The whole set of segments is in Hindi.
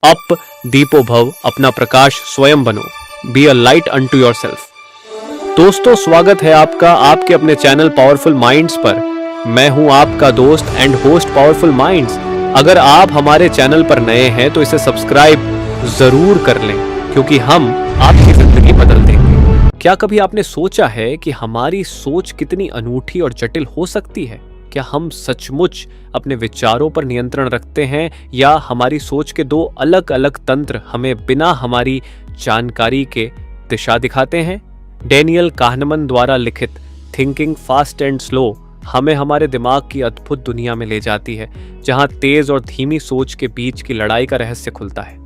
अप दीपो भव, अपना प्रकाश स्वयं बनो। Be a light unto yourself. दोस्तों, स्वागत है आपका आपके अपने चैनल पावरफुल माइंड्स पर। मैं हूं आपका दोस्त एंड होस्ट पावरफुल माइंड्स। अगर आप हमारे चैनल पर नए हैं तो इसे सब्सक्राइब जरूर कर लें, क्योंकि हम आपकी जिंदगी बदल देंगे। क्या कभी आपने सोचा है कि हमारी सोच कितनी अनूठी और जटिल हो सकती है? क्या हम सचमुच अपने विचारों पर नियंत्रण रखते हैं, या हमारी सोच के दो अलग अलग तंत्र हमें बिना हमारी जानकारी के दिशा दिखाते हैं? डैनियल काहनमन द्वारा लिखित थिंकिंग फास्ट एंड स्लो हमें हमारे दिमाग की अद्भुत दुनिया में ले जाती है, जहां तेज और धीमी सोच के बीच की लड़ाई का रहस्य खुलता है।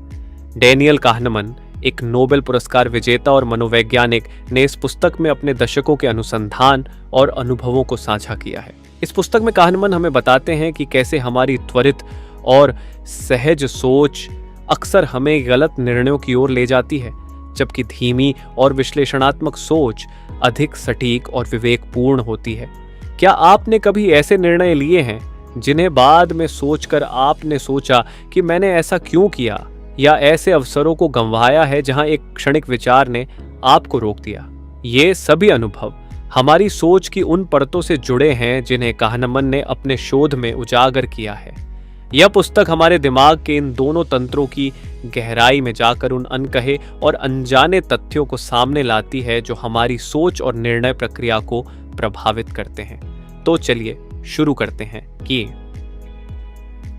डैनियल काहनमन, एक नोबेल पुरस्कार विजेता और मनोवैज्ञानिक, ने इस पुस्तक में अपने दशकों के अनुसंधान और अनुभवों को साझा किया है। इस पुस्तक में काहनमन हमें बताते हैं कि कैसे हमारी त्वरित और सहज सोच अक्सर हमें गलत निर्णयों की ओर ले जाती है, जबकि धीमी और विश्लेषणात्मक सोच अधिक सटीक और विवेकपूर्ण होती है। क्या आपने कभी ऐसे निर्णय लिए हैं जिन्हें बाद में सोचकर आपने सोचा कि मैंने ऐसा क्यों किया, या ऐसे अवसरों को गंवाया है जहां एक क्षणिक विचार ने आपको रोक दिया? ये सभी अनुभव हमारी सोच की उन परतों से जुड़े हैं जिन्हें काहनमन ने अपने शोध में उजागर किया है। यह पुस्तक हमारे दिमाग के इन दोनों तंत्रों की गहराई में जाकर उन अनकहे और अनजाने तथ्यों को सामने लाती है जो हमारी सोच और निर्णय प्रक्रिया को प्रभावित करते हैं। तो चलिए शुरू करते हैं कि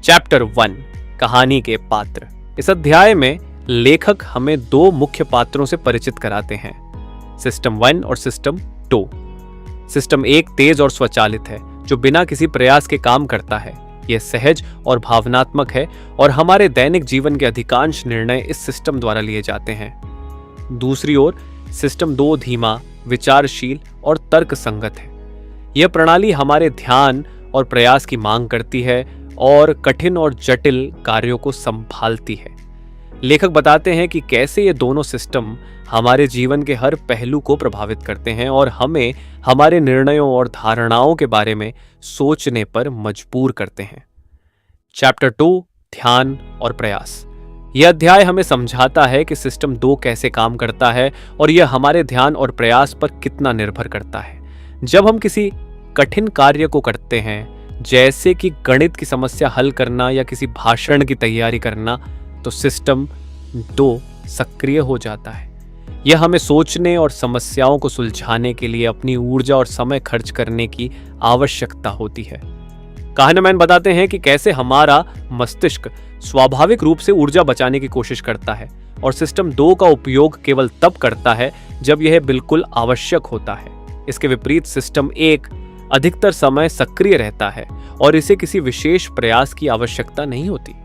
चैप्टर 1, कहानी के पात्र। इस अध्याय में लेखक हमें दो मुख्य पात्रों से परिचित कराते हैं, सिस्टम 1 और सिस्टम 2। सिस्टम 1 तेज और स्वचालित है, जो बिना किसी प्रयास के काम करता है। यह सहज और भावनात्मक है और हमारे दैनिक जीवन के अधिकांश निर्णय इस सिस्टम द्वारा लिए जाते हैं। दूसरी ओर सिस्टम 2 धीमा, विचारशील और तर्क संगत है। यह प्रणाली हमारे ध्यान और प्रयास की मांग करती है और कठिन और जटिल कार्यों को संभालती है। लेखक बताते हैं कि कैसे ये दोनों सिस्टम हमारे जीवन के हर पहलू को प्रभावित करते हैं और हमें हमारे निर्णयों और धारणाओं के बारे में सोचने पर मजबूर करते हैं। चैप्टर 2, ध्यान और प्रयास। यह अध्याय हमें समझाता है कि सिस्टम 2 कैसे काम करता है और यह हमारे ध्यान और प्रयास पर कितना निर्भर करता है। जब हम किसी कठिन कार्य को करते हैं, जैसे कि गणित की समस्या हल करना या किसी भाषण की तैयारी करना, तो सिस्टम 2 सक्रिय हो जाता है। यह हमें सोचने और समस्याओं को सुलझाने के लिए अपनी ऊर्जा और समय खर्च करने की आवश्यकता होती है। काहनमैन बताते हैं कि कैसे हमारा मस्तिष्क स्वाभाविक रूप से ऊर्जा बचाने की कोशिश करता है और सिस्टम 2 का उपयोग केवल तब करता है जब यह बिल्कुल आवश्यक होता है। इसके विपरीत सिस्टम 1 अधिकतर समय सक्रिय रहता है और इसे किसी विशेष प्रयास की आवश्यकता नहीं होती।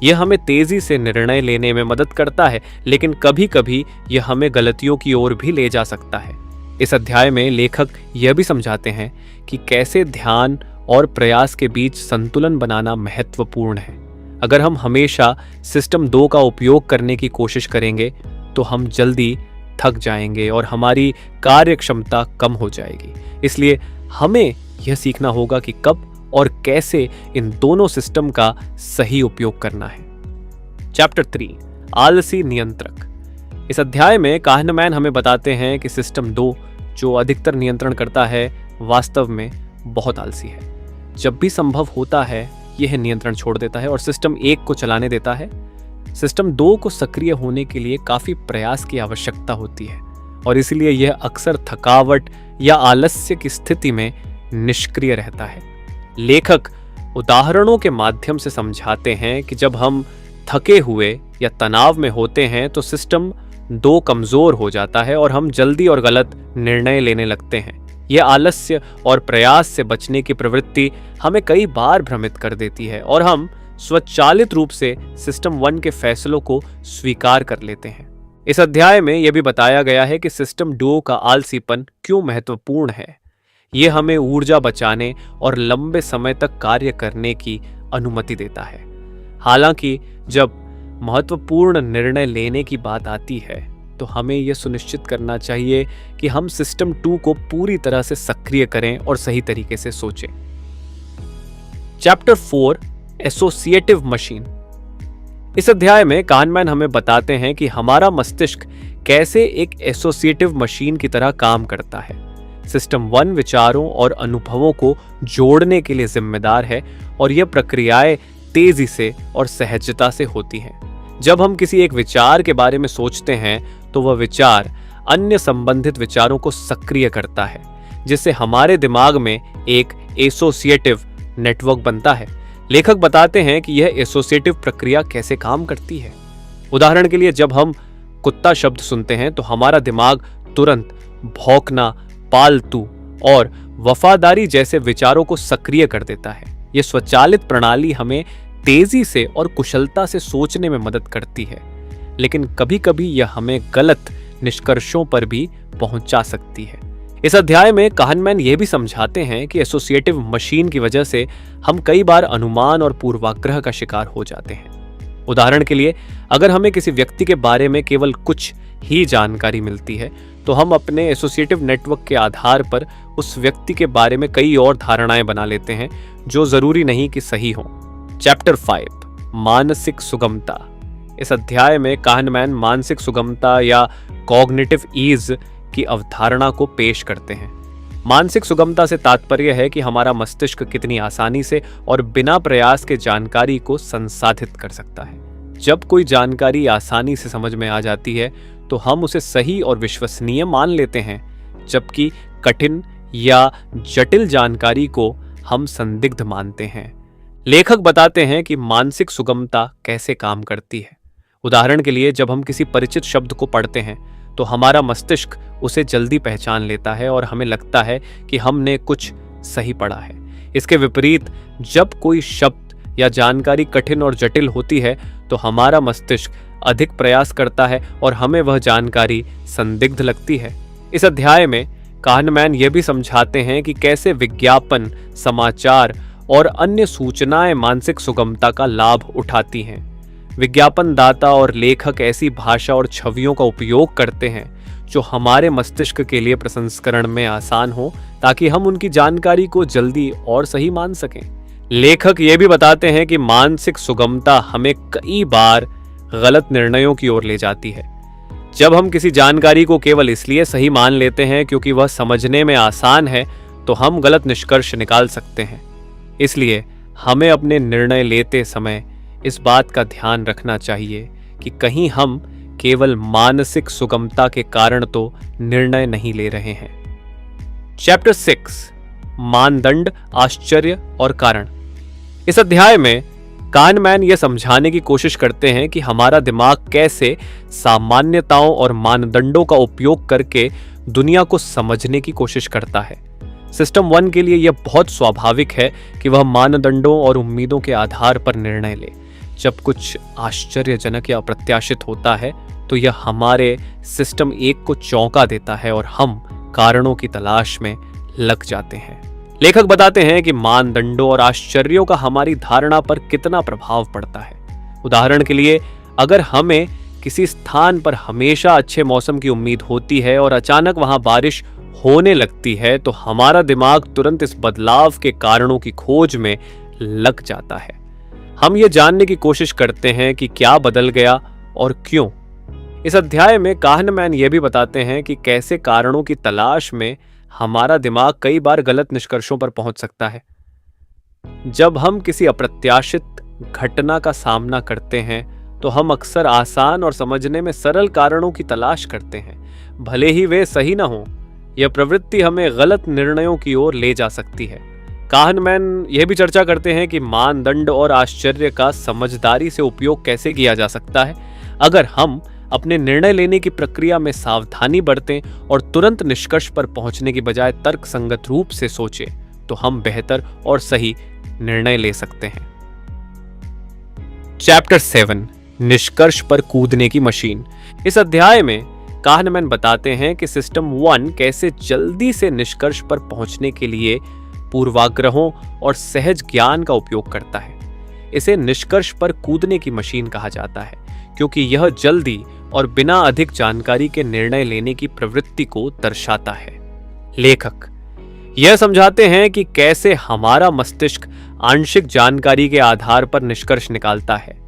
यह हमें तेजी से निर्णय लेने में मदद करता है, लेकिन कभी कभी यह हमें गलतियों की ओर भी ले जा सकता है। इस अध्याय में लेखक यह भी समझाते हैं कि कैसे ध्यान और प्रयास के बीच संतुलन बनाना महत्वपूर्ण है। अगर हम हमेशा सिस्टम 2 का उपयोग करने की कोशिश करेंगे तो हम जल्दी थक जाएंगे और हमारी कार्य क्षमता कम हो जाएगी। इसलिए हमें यह सीखना होगा कि कब और कैसे इन दोनों सिस्टम का सही उपयोग करना है। चैप्टर 3, आलसी नियंत्रक। इस अध्याय में काहनमैन हमें बताते हैं कि सिस्टम 2, जो अधिकतर नियंत्रण करता है, वास्तव में बहुत आलसी है। जब भी संभव होता है, यह नियंत्रण छोड़ देता है और सिस्टम 1 को चलाने देता है। सिस्टम 2 को सक्रिय होने के लिए काफी प्रयास की आवश्यकता होती है और इसलिए यह अक्सर थकावट या आलस्य की स्थिति में निष्क्रिय रहता है। लेखक उदाहरणों के माध्यम से समझाते हैं कि जब हम थके हुए या तनाव में होते हैं तो सिस्टम 2 कमजोर हो जाता है और हम जल्दी और गलत निर्णय लेने लगते हैं। यह आलस्य और प्रयास से बचने की प्रवृत्ति हमें कई बार भ्रमित कर देती है और हम स्वचालित रूप से सिस्टम 1 के फैसलों को स्वीकार कर लेते हैं। इस अध्याय में यह भी बताया गया है कि सिस्टम 2 का आलसीपन क्यों महत्वपूर्ण है। यह हमें ऊर्जा बचाने और लंबे समय तक कार्य करने की अनुमति देता है। हालांकि जब महत्वपूर्ण निर्णय लेने की बात आती है तो हमें यह सुनिश्चित करना चाहिए कि हम सिस्टम 2 को पूरी तरह से सक्रिय करें और सही तरीके से सोचें। Chapter 4, associative machine. इस अध्याय में काहनमैन हमें बताते हैं कि हमारा मस्तिष्क कैसे एक एसोसिएटिव मशीन की तरह काम करता है। सिस्टम 1 विचारों और अनुभवों को जोड़ने के लिए जिम्मेदार है और यह प्रक्रियाएं तेजी से और सहजता से होती हैं। जब हम किसी एक विचार के बारे में सोचते हैं तो वह विचार अन्य संबंधित विचारों को सक्रिय करता है, जिससे हमारे दिमाग में एक एसोसिएटिव नेटवर्क बनता है। लेखक बताते हैं कि यह एसोसिएटिव प्रक्रिया कैसे काम करती है। उदाहरण के लिए, जब हम कुत्ता शब्द सुनते हैं तो हमारा दिमाग तुरंत भौंकना, पालतू और वफादारी जैसे विचारों को सक्रिय कर देता है। यह स्वचालित प्रणाली हमें तेजी से और कुशलता से सोचने में मदद करती है, लेकिन कभी-कभी यह हमें गलत निष्कर्षों पर भी पहुंचा सकती है। इस अध्याय में काहनमैन यह भी समझाते हैं कि एसोसिएटिव मशीन की वजह से हम कई बार अनुमान और पूर्वाग्रह का शिकार हो जाते हैं। उदाहरण के लिए, अगर हमें किसी व्यक्ति के बारे में केवल कुछ ही जानकारी मिलती है तो हम अपने एसोसिएटिव नेटवर्क के आधार पर उस व्यक्ति के बारे में कई और धारणाएं बना लेते हैं जो जरूरी नहीं कि सही हों। चैप्टर 5, मानसिक सुगमता। इस अध्याय में काहनमैन मानसिक सुगमता या कॉग्निटिव ईज की अवधारणा को पेश करते हैं। मानसिक सुगमता से तात्पर्य है कि हमारा मस्तिष्क कितनी आसानी से और बिना प्रयास के जानकारी को संसाधित कर सकता है। जब कोई जानकारी आसानी से समझ में आ जाती है तो हम उसे सही और विश्वसनीय मान लेते हैं, जबकि कठिन या जटिल जानकारी को हम संदिग्ध मानते हैं। लेखक बताते हैं कि मानसिक सुगमता कैसे काम करती है। उदाहरण के लिए, जब हम किसी परिचित शब्द को पढ़ते हैं तो हमारा मस्तिष्क उसे जल्दी पहचान लेता है और हमें लगता है कि हमने कुछ सही पढ़ा है। इसके विपरीत, जब कोई शब्द या जानकारी कठिन और जटिल होती है तो हमारा मस्तिष्क अधिक प्रयास करता है और हमें वह जानकारी संदिग्ध लगती है। इस अध्याय में काहनमैन यह भी समझाते हैं कि कैसे विज्ञापन, समाचार और अन्य सूचनाएं मानसिक सुगमता का लाभ उठाती हैं। विज्ञापन दाता और लेखक ऐसी भाषा और छवियों का उपयोग करते हैं जो हमारे मस्तिष्क के लिए प्रसंस्करण में आसान हो, ताकि हम उनकी जानकारी को जल्दी और सही मान सकें। लेखक ये भी बताते हैं कि मानसिक सुगमता हमें कई बार गलत निर्णयों की ओर ले जाती है। जब हम किसी जानकारी को केवल इसलिए सही मान लेते हैं क्योंकि वह समझने में आसान है, तो हम गलत निष्कर्ष निकाल सकते हैं। इसलिए हमें अपने निर्णय लेते समय इस बात का ध्यान रखना चाहिए कि कहीं हम केवल मानसिक सुगमता के कारण तो निर्णय नहीं ले रहे हैं। चैप्टर 6, मानदंड, आश्चर्य और कारण। इस अध्याय में काहनमैन यह समझाने की कोशिश करते हैं कि हमारा दिमाग कैसे सामान्यताओं और मानदंडों का उपयोग करके दुनिया को समझने की कोशिश करता है। सिस्टम 1 के लिए यह बहुत स्वाभाविक है कि वह मानदंडों और उम्मीदों के आधार पर निर्णय ले। जब कुछ आश्चर्यजनक या अप्रत्याशित होता है तो यह हमारे सिस्टम 1 को चौंका देता है और हम कारणों की तलाश में लग जाते हैं। लेखक बताते हैं कि मानदंडों और आश्चर्यों का हमारी धारणा पर कितना प्रभाव पड़ता है। उदाहरण के लिए, अगर हमें किसी स्थान पर हमेशा अच्छे मौसम की उम्मीद होती है और अचानक वहां बारिश होने लगती है तो हमारा दिमाग तुरंत इस बदलाव के कारणों की खोज में लग जाता है। हम ये जानने की कोशिश करते हैं कि क्या बदल गया और क्यों। इस अध्याय में काहनमैन यह भी बताते हैं कि कैसे कारणों की तलाश में हमारा दिमाग कई बार गलत निष्कर्षों पर पहुंच सकता है। जब हम किसी अप्रत्याशित घटना का सामना करते हैं तो हम अक्सर आसान और समझने में सरल कारणों की तलाश करते हैं, भले ही वे सही ना हों। यह प्रवृत्ति हमें गलत निर्णयों की ओर ले जा सकती है। काहनमैन यह भी चर्चा करते हैं कि मानदंड और आश्चर्य का समझदारी से उपयोग कैसे किया जा सकता है। अगर हम अपने निर्णय लेने की प्रक्रिया में सावधानी बरतें और तुरंत निष्कर्ष पर पहुंचने की बजाय तर्कसंगत रूप से सोचें, तो हम बेहतर और सही निर्णय ले सकते हैं। चैप्टर 7, निष्कर्ष पर कूदने की मशीन। इस अध्याय में काहनमैन बताते हैं कि सिस्टम 1 कैसे जल्दी से निष्कर्ष पर पहुंचने के लिए पूर्वाग्रहों और सहज ज्ञान का उपयोग करता है। इसे निष्कर्ष पर कूदने की मशीन कहा जाता है क्योंकि यह जल्दी और बिना अधिक जानकारी के निर्णय लेने की प्रवृत्ति को दर्शाता है। लेखक यह समझाते हैं कि कैसे हमारा मस्तिष्क आंशिक जानकारी के आधार पर निष्कर्ष निकालता है।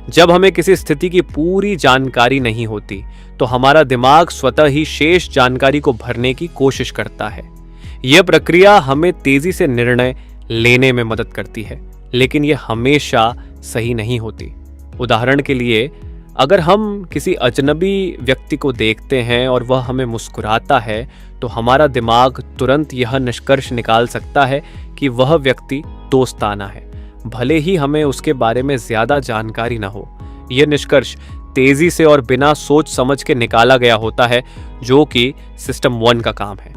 जब हमें किसी स्थिति की पूरी जानकारी नहीं होती तो हमारा दिमाग स्वतः ही शेष जानकारी को भरने की कोशिश करता है। यह प्रक्रिया हमें तेजी से निर्णय लेने में मदद करती है, लेकिन यह हमेशा सही नहीं होती। उदाहरण के लिए, अगर हम किसी अजनबी व्यक्ति को देखते हैं और वह हमें मुस्कुराता है तो हमारा दिमाग तुरंत यह निष्कर्ष निकाल सकता है कि वह व्यक्ति दोस्ताना है, भले ही हमें उसके बारे में ज्यादा जानकारी न हो। यह निष्कर्ष तेजी से और बिना सोच समझ के निकाला गया होता है, जो कि सिस्टम 1 का काम है।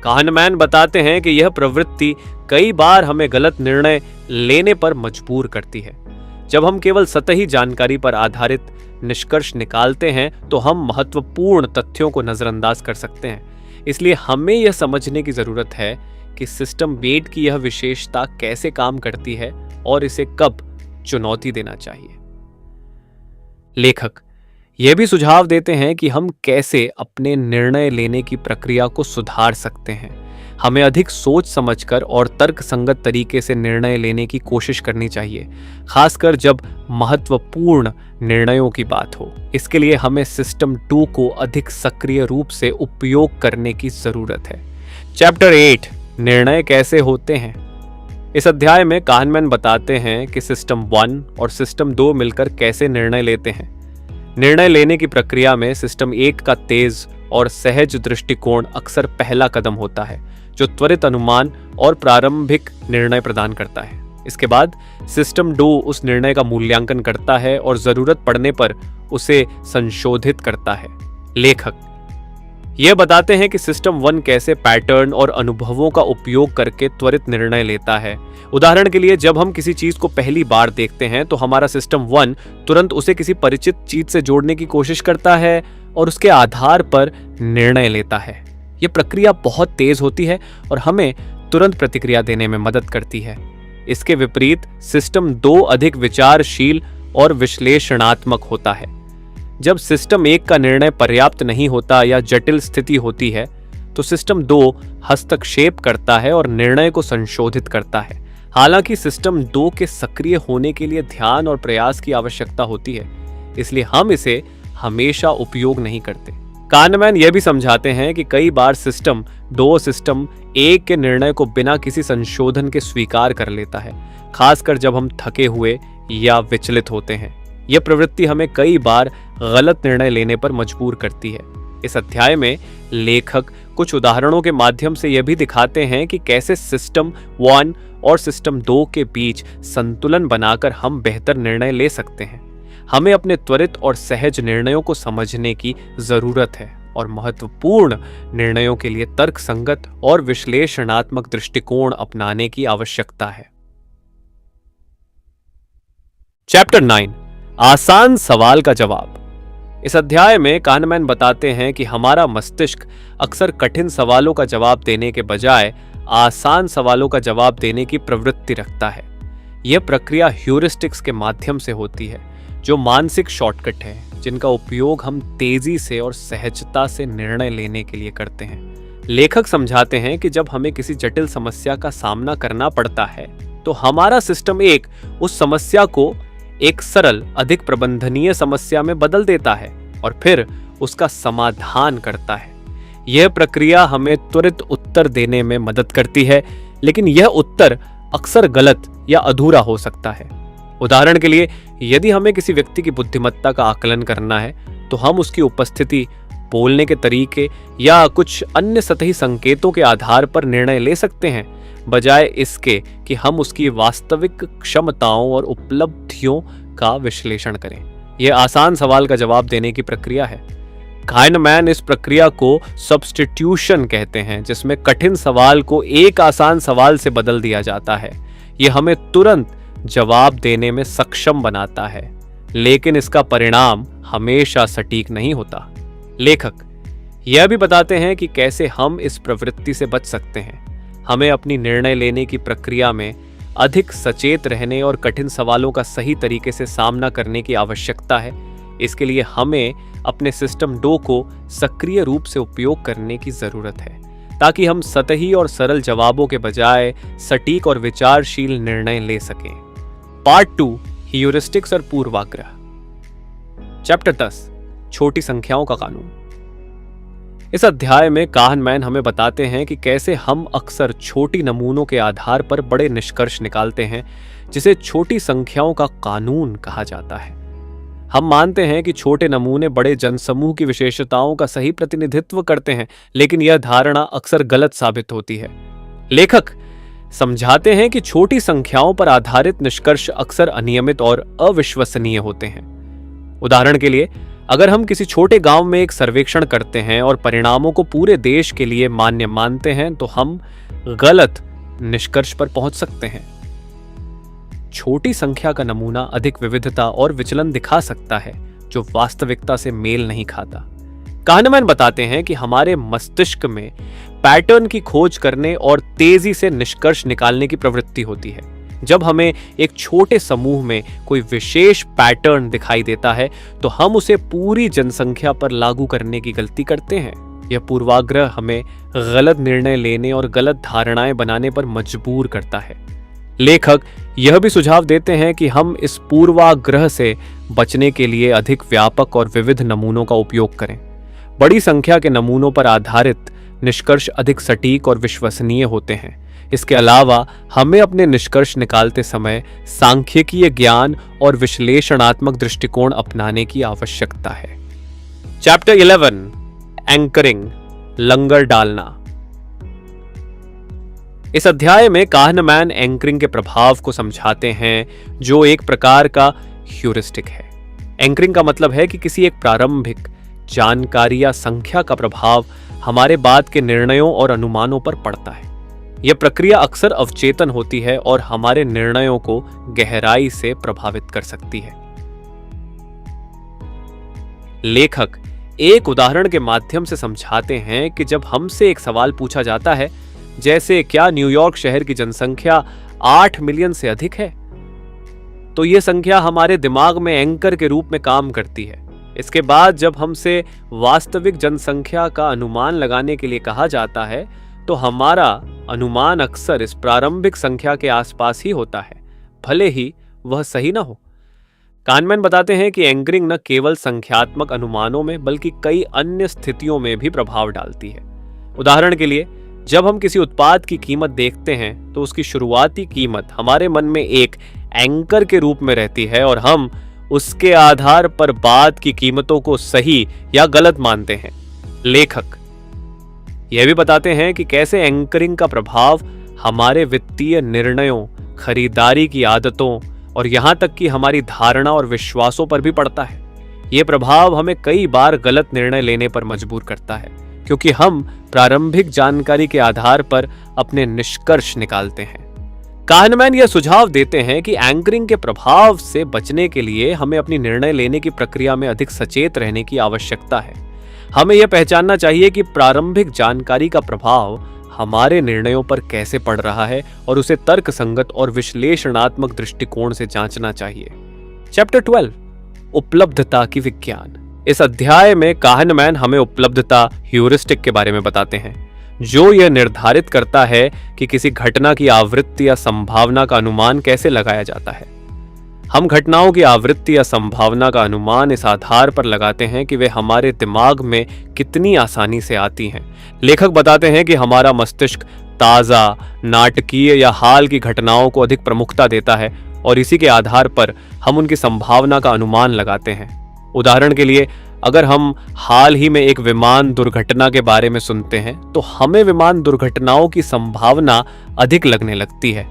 काहनमैन बताते हैं कि यह प्रवृत्ति कई बार हमें गलत निर्णय लेने पर मजबूर करती है। जब हम केवल सतही जानकारी पर आधारित निष्कर्ष निकालते हैं तो हम महत्वपूर्ण तथ्यों को नजरअंदाज कर सकते हैं। इसलिए हमें यह समझने की जरूरत है कि सिस्टम 8 की यह विशेषता कैसे काम करती है और इसे कब चुनौती देना चाहिए। लेखक यह भी सुझाव देते हैं कि हम कैसे अपने निर्णय लेने की प्रक्रिया को सुधार सकते हैं। हमें अधिक सोच समझकर और तर्कसंगत तरीके से निर्णय लेने की कोशिश करनी चाहिए, खासकर जब महत्वपूर्ण निर्णयों की बात हो। इसके लिए हमें सिस्टम 2 को अधिक सक्रिय रूप से उपयोग करने की जरूरत है। चैप्टर 8 निर्णय कैसे होते हैं। इस अध्याय में काहनमैन बताते हैं कि सिस्टम 1 और सिस्टम 2 मिलकर कैसे निर्णय लेते हैं। निर्णय लेने की प्रक्रिया में सिस्टम 1 का तेज और सहज दृष्टिकोण अक्सर पहला कदम होता है, जो त्वरित अनुमान और प्रारंभिक निर्णय प्रदान करता है। इसके बाद सिस्टम 2 उस निर्णय का मूल्यांकन करता है और जरूरत पड़ने पर उसे संशोधित करता है। लेखक यह बताते हैं कि सिस्टम 1 कैसे पैटर्न और अनुभवों का उपयोग करके त्वरित निर्णय लेता है। उदाहरण के लिए, जब हम किसी चीज को पहली बार देखते हैं तो हमारा सिस्टम 1 तुरंत उसे किसी परिचित चीज से जोड़ने की कोशिश करता है और उसके आधार पर निर्णय लेता है। यह प्रक्रिया बहुत तेज होती है और हमें तुरंत प्रतिक्रिया देने में मदद करती है। इसके विपरीत सिस्टम 2 अधिक विचारशील और विश्लेषणात्मक होता है। जब सिस्टम 1 का निर्णय पर्याप्त नहीं होता या जटिल स्थिति होती है तो सिस्टम 2 हस्तक्षेप करता है और निर्णय को संशोधित करता है। हालांकि सिस्टम 2 के सक्रिय होने के लिए ध्यान और प्रयास की आवश्यकता होती है, इसलिए हम इसे हमेशा उपयोग नहीं करते। काहनमैन यह भी समझाते हैं कि कई बार सिस्टम 2 सिस्टम 1 के निर्णय को बिना किसी संशोधन के स्वीकार कर लेता है, खासकर जब हम थके हुए या विचलित होते हैं। यह प्रवृत्ति हमें कई बार गलत निर्णय लेने पर मजबूर करती है। इस अध्याय में लेखक कुछ उदाहरणों के माध्यम से यह भी दिखाते हैं कि कैसे सिस्टम 1 और सिस्टम 2 के बीच संतुलन बनाकर हम बेहतर निर्णय ले सकते हैं। हमें अपने त्वरित और सहज निर्णयों को समझने की जरूरत है और महत्वपूर्ण निर्णयों के लिए तर्कसंगत और विश्लेषणात्मक दृष्टिकोण अपनाने की आवश्यकता है। चैप्टर 9 आसान सवाल का जवाब। इस अध्याय में काहनमैन बताते हैं कि हमारा मस्तिष्क अक्सर कठिन सवालों का जवाब देने के बजाय आसान सवालों का जवाब देने की प्रवृत्ति रखता है। यह प्रक्रिया ह्यूरिस्टिक्स के माध्यम से होती है, जो मानसिक शॉर्टकट है जिनका उपयोग हम तेजी से और सहजता से निर्णय लेने के लिए करते हैं। लेखक समझाते हैं कि जब हमें किसी जटिल समस्या का सामना करना पड़ता है तो हमारा सिस्टम 1 उस समस्या को एक सरल, अधिक प्रबंधनीय समस्या में बदल देता है और फिर उसका समाधान करता है। यह प्रक्रिया हमें त्वरित उत्तर देने में मदद करती है, लेकिन यह उत्तर अक्सर गलत या अधूरा हो सकता है। उदाहरण के लिए, यदि हमें किसी व्यक्ति की बुद्धिमत्ता का आकलन करना है तो हम उसकी उपस्थिति, बोलने के तरीके या कुछ अन्य सतही संकेतों के आधार पर निर्णय ले सकते हैं, बजाय इसके कि हम उसकी वास्तविक क्षमताओं और उपलब्धियों का विश्लेषण करें। यह आसान सवाल का जवाब देने की प्रक्रिया है। काहनमैन इस प्रक्रिया को सब्स्टिट्यूशन कहते हैं, जिसमें कठिन सवाल को एक आसान सवाल से बदल दिया जाता है। यह हमें तुरंत जवाब देने में सक्षम बनाता है, लेकिन इसका परिणाम हमेशा सटीक नहीं होता। लेखक यह भी बताते हैं कि कैसे हम इस प्रवृत्ति से बच सकते हैं। हमें अपनी निर्णय लेने की प्रक्रिया में अधिक सचेत रहने और कठिन सवालों का सही तरीके से सामना करने की आवश्यकता है। इसके लिए हमें अपने सिस्टम 2 को सक्रिय रूप से उपयोग करने की जरूरत है, ताकि हम सतही और सरल जवाबों के बजाय सटीक और विचारशील निर्णय ले सकें। पार्ट 2 ह्यूरिस्टिक्स और पूर्वाग्रह। चैप्टर 10 छोटी संख्याओं का कानून। इस अध्याय में काहनमैन हमें बताते हैं कि कैसे हम अक्सर छोटी नमूनों के आधार पर बड़े निष्कर्ष निकालते हैं, जिसे छोटी संख्याओं का कानून कहा जाता है। हम मानते हैं कि छोटे नमूने बड़े जनसमूह की विशेषताओं का सही प्रतिनिधित्व करते हैं, लेकिन यह धारणा अक्सर गलत साबित होती है। लेखक समझाते हैं कि छोटी संख्याओं पर आधारित निष्कर्ष अक्सर अनियमित और अविश्वसनीय होते हैं। उदाहरण के लिए, अगर हम किसी छोटे गांव में एक सर्वेक्षण करते हैं और परिणामों को पूरे देश के लिए मान्य मानते हैं, तो हम गलत निष्कर्ष पर पहुंच सकते हैं। छोटी संख्या का नमूना अधिक विविधता और विचलन दिखा सकता है, जो वास्तविकता से मेल नहीं खाता। काहनमैन बताते हैं कि हमारे मस्तिष्क में पैटर्न की खोज करने और तेजी से निष्कर्ष निकालने की प्रवृत्ति होती है। जब हमें एक छोटे समूह में कोई विशेष पैटर्न दिखाई देता है, तो हम उसे पूरी जनसंख्या पर लागू करने की गलती करते हैं। यह पूर्वाग्रह हमें गलत निर्णय लेने और गलत धारणाएं बनाने पर मजबूर करता है। लेखक यह भी सुझाव देते हैं कि हम इस पूर्वाग्रह से बचने के लिए अधिक व्यापक और विविध नमूनों का उपयोग करें। बड़ी संख्या के नमूनों पर आधारित निष्कर्ष अधिक सटीक और विश्वसनीय होते हैं। इसके अलावा हमें अपने निष्कर्ष निकालते समय सांख्यिकीय ज्ञान और विश्लेषणात्मक दृष्टिकोण अपनाने की आवश्यकता है। चैप्टर 11 एंकरिंग, लंगर डालना। इस अध्याय में काहनमैन एंकरिंग के प्रभाव को समझाते हैं, जो एक प्रकार का ह्यूरिस्टिक है। एंकरिंग का मतलब है कि किसी एक प्रारंभिक जानकारी या संख्या का प्रभाव हमारे बाद के निर्णयों और अनुमानों पर पड़ता है। यह प्रक्रिया अक्सर अवचेतन होती है और हमारे निर्णयों को गहराई से प्रभावित कर सकती है। लेखक एक उदाहरण के माध्यम से समझाते हैं कि जब हमसे एक सवाल पूछा जाता है, जैसे क्या न्यूयॉर्क शहर की जनसंख्या 8 मिलियन से अधिक है, तो यह संख्या हमारे दिमाग में एंकर के रूप में काम करती है। इसके बाद जब हमसे वास्तविक जनसंख्या का अनुमान लगाने के लिए कहा जाता है, तो हमारा अनुमान अक्सर इस प्रारंभिक संख्या के आसपास ही होता है, भले ही वह सही ना हो। काहनमैन बताते हैं कि एंकरिंग न केवल संख्यात्मक अनुमानों में बल्कि कई अन्य स्थितियों में भी प्रभाव डालती है। उदाहरण के लिए, जब हम किसी उत्पाद की कीमत देखते हैं, तो उसकी शुरुआती कीमत हमारे मन में एक एंकर के रूप में रहती है और हम उसके आधार पर बाद की कीमतों को सही या गलत मानते हैं। लेखक यह भी बताते हैं कि कैसे एंकरिंग का प्रभाव हमारे वित्तीय निर्णयों, खरीदारी की आदतों और यहां तक कि हमारी धारणा और विश्वासों पर भी पड़ता है। यह प्रभाव हमें कई बार गलत निर्णय लेने पर मजबूर करता है, क्योंकि हम प्रारंभिक जानकारी के आधार पर अपने निष्कर्ष निकालते हैं। काहनमैन यह सुझाव देते हैं कि एंकरिंग के प्रभाव से बचने के लिए हमें अपनी निर्णय लेने की प्रक्रिया में अधिक सचेत रहने की आवश्यकता है। हमें यह पहचानना चाहिए कि प्रारंभिक जानकारी का प्रभाव हमारे निर्णयों पर कैसे पड़ रहा है और उसे तर्कसंगत और विश्लेषणात्मक दृष्टिकोण से जांचना चाहिए। चैप्टर 12 उपलब्धता की विज्ञान। इस अध्याय में काहनमैन हमें उपलब्धता ह्यूरिस्टिक के बारे में बताते हैं, जो यह निर्धारित करता है कि किसी घटना की आवृत्ति या संभावना का अनुमान कैसे लगाया जाता है। हम घटनाओं की आवृत्ति या संभावना का अनुमान इस आधार पर लगाते हैं कि वे हमारे दिमाग में कितनी आसानी से आती हैं। लेखक बताते हैं कि हमारा मस्तिष्क ताज़ा, नाटकीय या हाल की घटनाओं को अधिक प्रमुखता देता है और इसी के आधार पर हम उनकी संभावना का अनुमान लगाते हैं। उदाहरण के लिए, अगर हम हाल ही में एक विमान दुर्घटना के बारे में सुनते हैं, तो हमें विमान दुर्घटनाओं की संभावना अधिक लगने लगती है,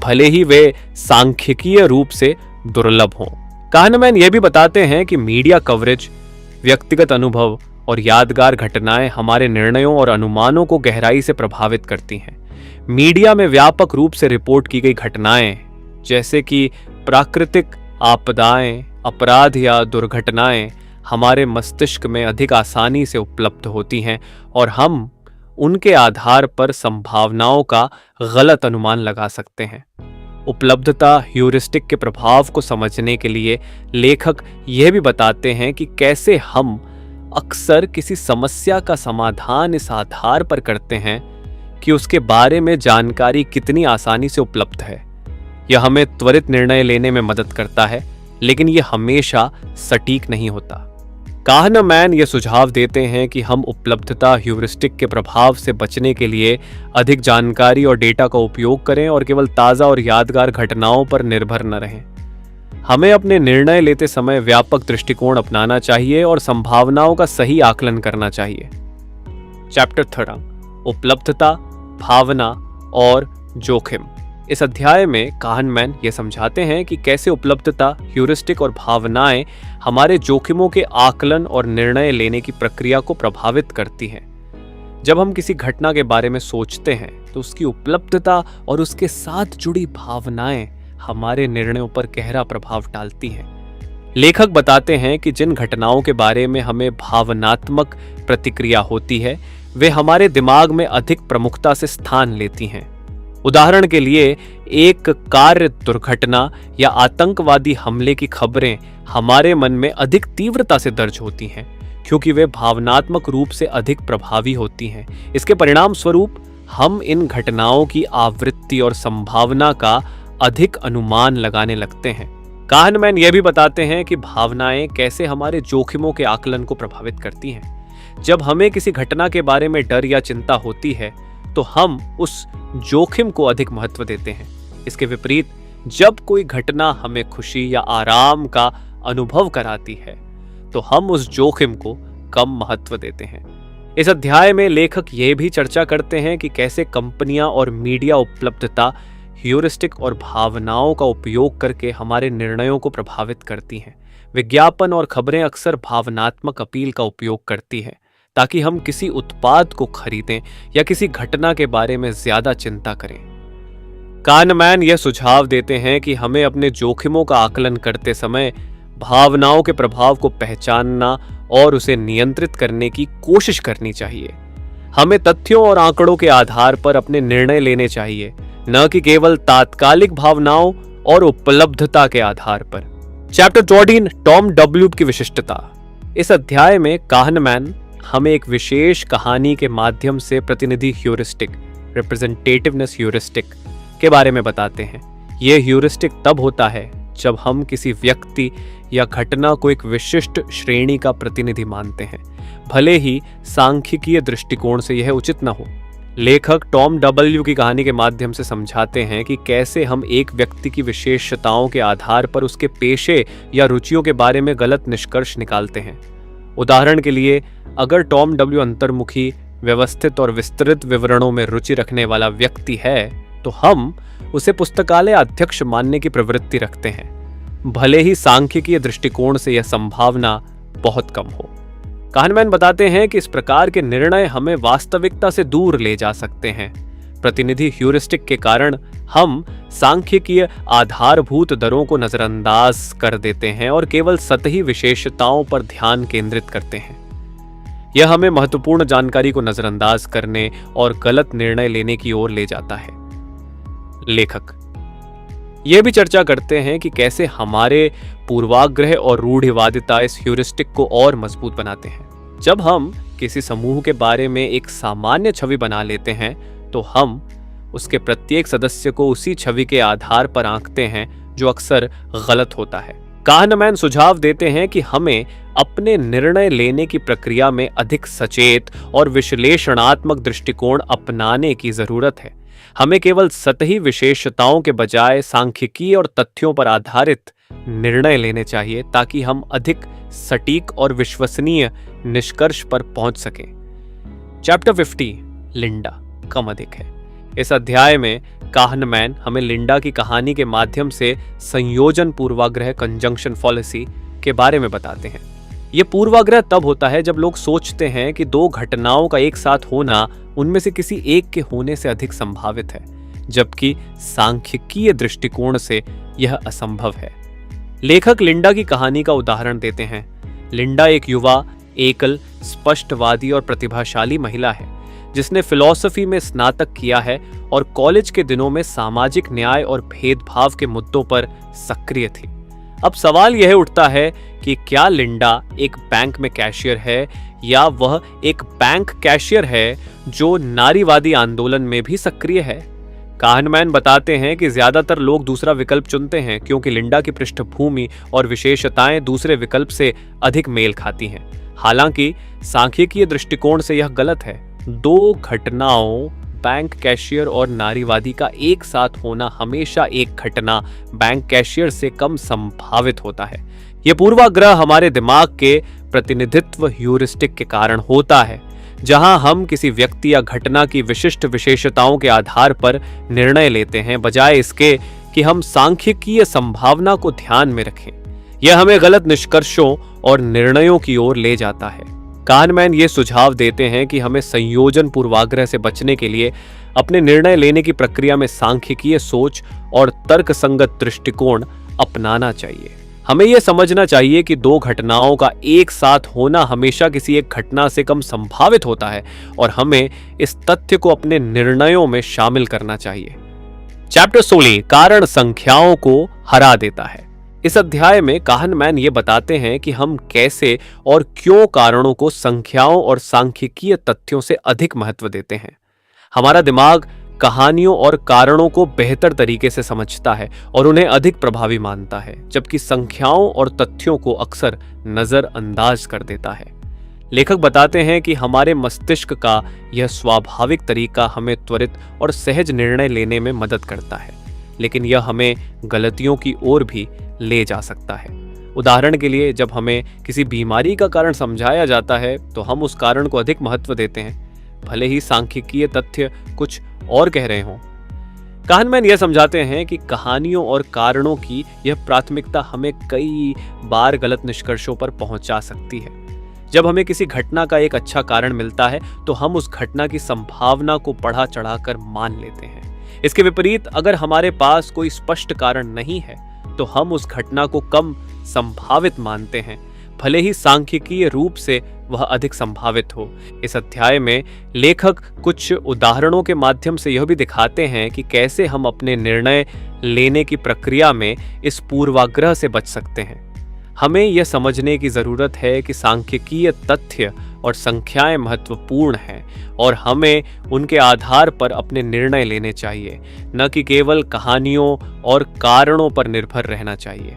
भले ही वे सांख्यिकीय रूप से दुर्लभ हों। काहनमैन यह भी बताते हैं कि मीडिया कवरेज, व्यक्तिगत अनुभव और यादगार घटनाएं हमारे निर्णयों और अनुमानों को गहराई से प्रभावित करती हैं। मीडिया में व्यापक रूप से रिपोर्ट की गई घटनाएं, जैसे कि प्राकृतिक आपदाएं, अपराध या दुर्घटनाएं, हमारे मस्तिष्क में अधिक आसानी से उपलब्ध होती हैं और हम उनके आधार पर संभावनाओं का गलत अनुमान लगा सकते हैं। उपलब्धता ह्यूरिस्टिक के प्रभाव को समझने के लिए लेखक यह भी बताते हैं कि कैसे हम अक्सर किसी समस्या का समाधान इस आधार पर करते हैं कि उसके बारे में जानकारी कितनी आसानी से उपलब्ध है। यह हमें त्वरित निर्णय लेने में मदद करता है, लेकिन ये हमेशा सटीक नहीं होता। काहनमैन ये सुझाव देते हैं कि हम उपलब्धता ह्यूरिस्टिक के प्रभाव से बचने के लिए अधिक जानकारी और डेटा का उपयोग करें और केवल ताज़ा और यादगार घटनाओं पर निर्भर न रहें। हमें अपने निर्णय लेते समय व्यापक दृष्टिकोण अपनाना चाहिए और संभावनाओं का सही आकलन करना चाहिए। चैप्टर 3 उपलब्धता, भावना और जोखिम। इस अध्याय में काहनमैन ये समझाते हैं कि कैसे उपलब्धता, ह्यूरिस्टिक और भावनाएं हमारे जोखिमों के आकलन और निर्णय लेने की प्रक्रिया को प्रभावित करती हैं। जब हम किसी घटना के बारे में सोचते हैं तो उसकी उपलब्धता और उसके साथ जुड़ी भावनाएं हमारे निर्णयों पर गहरा प्रभाव डालती हैं। लेखक बताते हैं कि जिन घटनाओं के बारे में हमें भावनात्मक प्रतिक्रिया होती है वे हमारे दिमाग में अधिक प्रमुखता से स्थान लेती हैं। उदाहरण के लिए, एक कार्य दुर्घटना या आतंकवादी हमले की खबरें हमारे मन में अधिक तीव्रता से दर्ज होती हैं क्योंकि वे भावनात्मक रूप से अधिक प्रभावी होती हैं। इसके परिणाम स्वरूप हम इन घटनाओं की आवृत्ति और संभावना का अधिक अनुमान लगाने लगते हैं। काहनमैन यह भी बताते हैं कि भावनाएं कैसे हमारे जोखिमों के आकलन को प्रभावित करती हैं। जब हमें किसी घटना के बारे में डर या चिंता होती है तो हम उस जोखिम को अधिक महत्व देते हैं। इसके विपरीत, जब कोई घटना हमें खुशी या आराम का अनुभव कराती है तो हम उस जोखिम को कम महत्व देते हैं। इस अध्याय में लेखक ये भी चर्चा करते हैं कि कैसे कंपनियां और मीडिया उपलब्धता, ह्यूरिस्टिक और भावनाओं का उपयोग करके हमारे निर्णयों को प्रभावित करती हैं। विज्ञापन और खबरें अक्सर भावनात्मक अपील का उपयोग करती हैं ताकि हम किसी उत्पाद को खरीदें या किसी घटना के बारे में ज्यादा चिंता करें। काहनमैन यह सुझाव देते हैं कि हमें अपने जोखिमों का आकलन करते समय भावनाओं के प्रभाव को पहचानना और उसे नियंत्रित करने की कोशिश करनी चाहिए। हमें तथ्यों और आंकड़ों के आधार पर अपने निर्णय लेने चाहिए, न कि केवल तात्कालिक भावनाओं और उपलब्धता के आधार पर। चैप्टर 14 टॉम डब्ल्यूब की विशिष्टता। इस अध्याय में काहनमैन हमें एक विशेष कहानी के माध्यम से प्रतिनिधि ह्यूरिस्टिक, रिप्रेजेंटेटिवनेस ह्यूरिस्टिक के बारे में बताते हैं। यह ह्यूरिस्टिक तब होता है जब हम किसी व्यक्ति या घटना को एक विशिष्ट श्रेणी का प्रतिनिधि मानते हैं, भले ही सांख्यिकीय दृष्टिकोण से यह उचित न हो। लेखक टॉम डब्ल्यू की कहानी के माध्यम से समझाते हैं कि कैसे हम एक व्यक्ति की विशेषताओं के आधार पर उसके पेशे या रुचियों के बारे में गलत निष्कर्ष निकालते हैं। उदाहरण के लिए, अगर टॉम डब्ल्यू अंतर्मुखी, व्यवस्थित और विस्तृत विवरणों में रुचि रखने वाला व्यक्ति है तो हम उसे पुस्तकालय अध्यक्ष मानने की प्रवृत्ति रखते हैं, भले ही सांख्यिकीय दृष्टिकोण से यह संभावना बहुत कम हो। काहनमैन बताते हैं कि इस प्रकार के निर्णय हमें वास्तविकता से दूर ले जा सकते हैं। प्रतिनिधि ह्यूरिस्टिक के कारण हम सांख्यिकीय आधारभूत दरों को नजरअंदाज कर देते हैं और केवल सतही विशेषताओं पर ध्यान केंद्रित करते हैं। यह हमें महत्वपूर्ण जानकारी को नजरअंदाज करने और गलत निर्णय लेने की ओर ले जाता है। लेखक यह भी चर्चा करते हैं कि कैसे हमारे पूर्वाग्रह और रूढ़िवादिता इस ह्यूरिस्टिक को और मजबूत बनाते हैं। जब हम किसी समूह के बारे में एक सामान्य छवि बना लेते हैं तो हम उसके प्रत्येक सदस्य को उसी छवि के आधार पर आंकते हैं, जो अक्सर गलत होता है। काहनमैन सुझाव देते हैं कि हमें अपने निर्णय लेने की प्रक्रिया में अधिक सचेत और विश्लेषणात्मक दृष्टिकोण अपनाने की जरूरत है। हमें केवल सतही विशेषताओं के बजाय सांख्यिकीय और तथ्यों पर आधारित निर्णय लेने चाहिए ताकि हम अधिक सटीक और विश्वसनीय निष्कर्ष पर पहुंच सकें। चैप्टर 50 लिंडा कम अधिक है। इस अध्याय में काहनमैन हमें लिंडा की कहानी के माध्यम से संयोजन पूर्वाग्रह कंजंक्शन फॉलेसी के बारे में बताते हैं। यह पूर्वाग्रह तब होता है जब लोग सोचते हैं कि दो घटनाओं का एक साथ होना उनमें से किसी एक के होने से अधिक संभावित है, जबकि सांख्यिकीय दृष्टिकोण से यह असंभव है। लेखक लिंडा की कहानी का उदाहरण देते हैं। लिंडा एक युवा, एकल, स्पष्टवादी और प्रतिभाशाली महिला है जिसने फिलॉसफी में स्नातक किया है और कॉलेज के दिनों में सामाजिक न्याय और भेदभाव के मुद्दों पर सक्रिय थी। अब सवाल यह उठता है कि क्या लिंडा एक बैंक में कैशियर है या वह एक बैंक कैशियर है जो नारीवादी आंदोलन में भी सक्रिय है। काहनमैन बताते हैं कि ज्यादातर लोग दूसरा विकल्प चुनते हैं क्योंकि लिंडा की पृष्ठभूमि और विशेषताएं दूसरे विकल्प से अधिक मेल खाती हैं। हालांकि सांख्यिकीय दृष्टिकोण से यह गलत है। दो घटनाओं बैंक कैशियर और नारीवादी का एक साथ होना हमेशा एक घटना बैंक कैशियर से कम संभावित होता है। यह पूर्वाग्रह हमारे दिमाग के प्रतिनिधित्व ह्यूरिस्टिक के कारण होता है, जहां हम किसी व्यक्ति या घटना की विशिष्ट विशेषताओं के आधार पर निर्णय लेते हैं, बजाय इसके कि हम सांख्यिकीय संभावना को ध्यान में रखें। यह हमें गलत निष्कर्षों और निर्णयों की ओर ले जाता है। काहनमैन ये सुझाव देते हैं कि हमें संयोजन पूर्वाग्रह से बचने के लिए अपने निर्णय लेने की प्रक्रिया में सांख्यिकीय सोच और तर्कसंगत दृष्टिकोण अपनाना चाहिए। हमें यह समझना चाहिए कि दो घटनाओं का एक साथ होना हमेशा किसी एक घटना से कम संभावित होता है और हमें इस तथ्य को अपने निर्णयों में शामिल करना चाहिए। चैप्टर 16 कारण संख्याओं को हरा देता है। इस अध्याय में काहनमैन ये बताते हैं कि हम कैसे और क्यों कारणों को संख्याओं और सांख्यिकीय तथ्यों से अधिक महत्व देते हैं। हमारा दिमाग कहानियों और कारणों को बेहतर तरीके से समझता है और उन्हें अधिक प्रभावी मानता है, जबकि संख्याओं और तथ्यों को अक्सर नजरअंदाज कर देता है। लेखक बताते हैं कि हमारे मस्तिष्क का यह स्वाभाविक तरीका हमें त्वरित और सहज निर्णय लेने में मदद करता है, लेकिन यह हमें गलतियों की ओर भी ले जा सकता है। उदाहरण के लिए, जब हमें किसी बीमारी का कारण समझाया जाता है तो हम उस कारण को अधिक महत्व देते हैं, भले ही सांख्यिकीय तथ्य कुछ और कह रहे हों। काहनमैन यह समझाते हैं कि कहानियों और कारणों की यह प्राथमिकता हमें कई बार गलत निष्कर्षों पर पहुंचा सकती है। जब हमें किसी घटना का एक अच्छा कारण मिलता है तो हम उस घटना की संभावना को बढ़ा चढ़ाकर मान लेते हैं। इसके विपरीत, अगर हमारे पास कोई स्पष्ट कारण नहीं है तो हम उस घटना को कम संभावित मानते हैं, भले ही सांख्यिकीय रूप से वह अधिक संभावित हो। इस अध्याय में लेखक कुछ उदाहरणों के माध्यम से यह भी दिखाते हैं कि कैसे हम अपने निर्णय लेने की प्रक्रिया में इस पूर्वाग्रह से बच सकते हैं। हमें यह समझने की जरूरत है कि सांख्यिकीय तथ्य और संख्याएं महत्वपूर्ण हैं और हमें उनके आधार पर अपने निर्णय लेने चाहिए, न कि केवल कहानियों और कारणों पर निर्भर रहना चाहिए।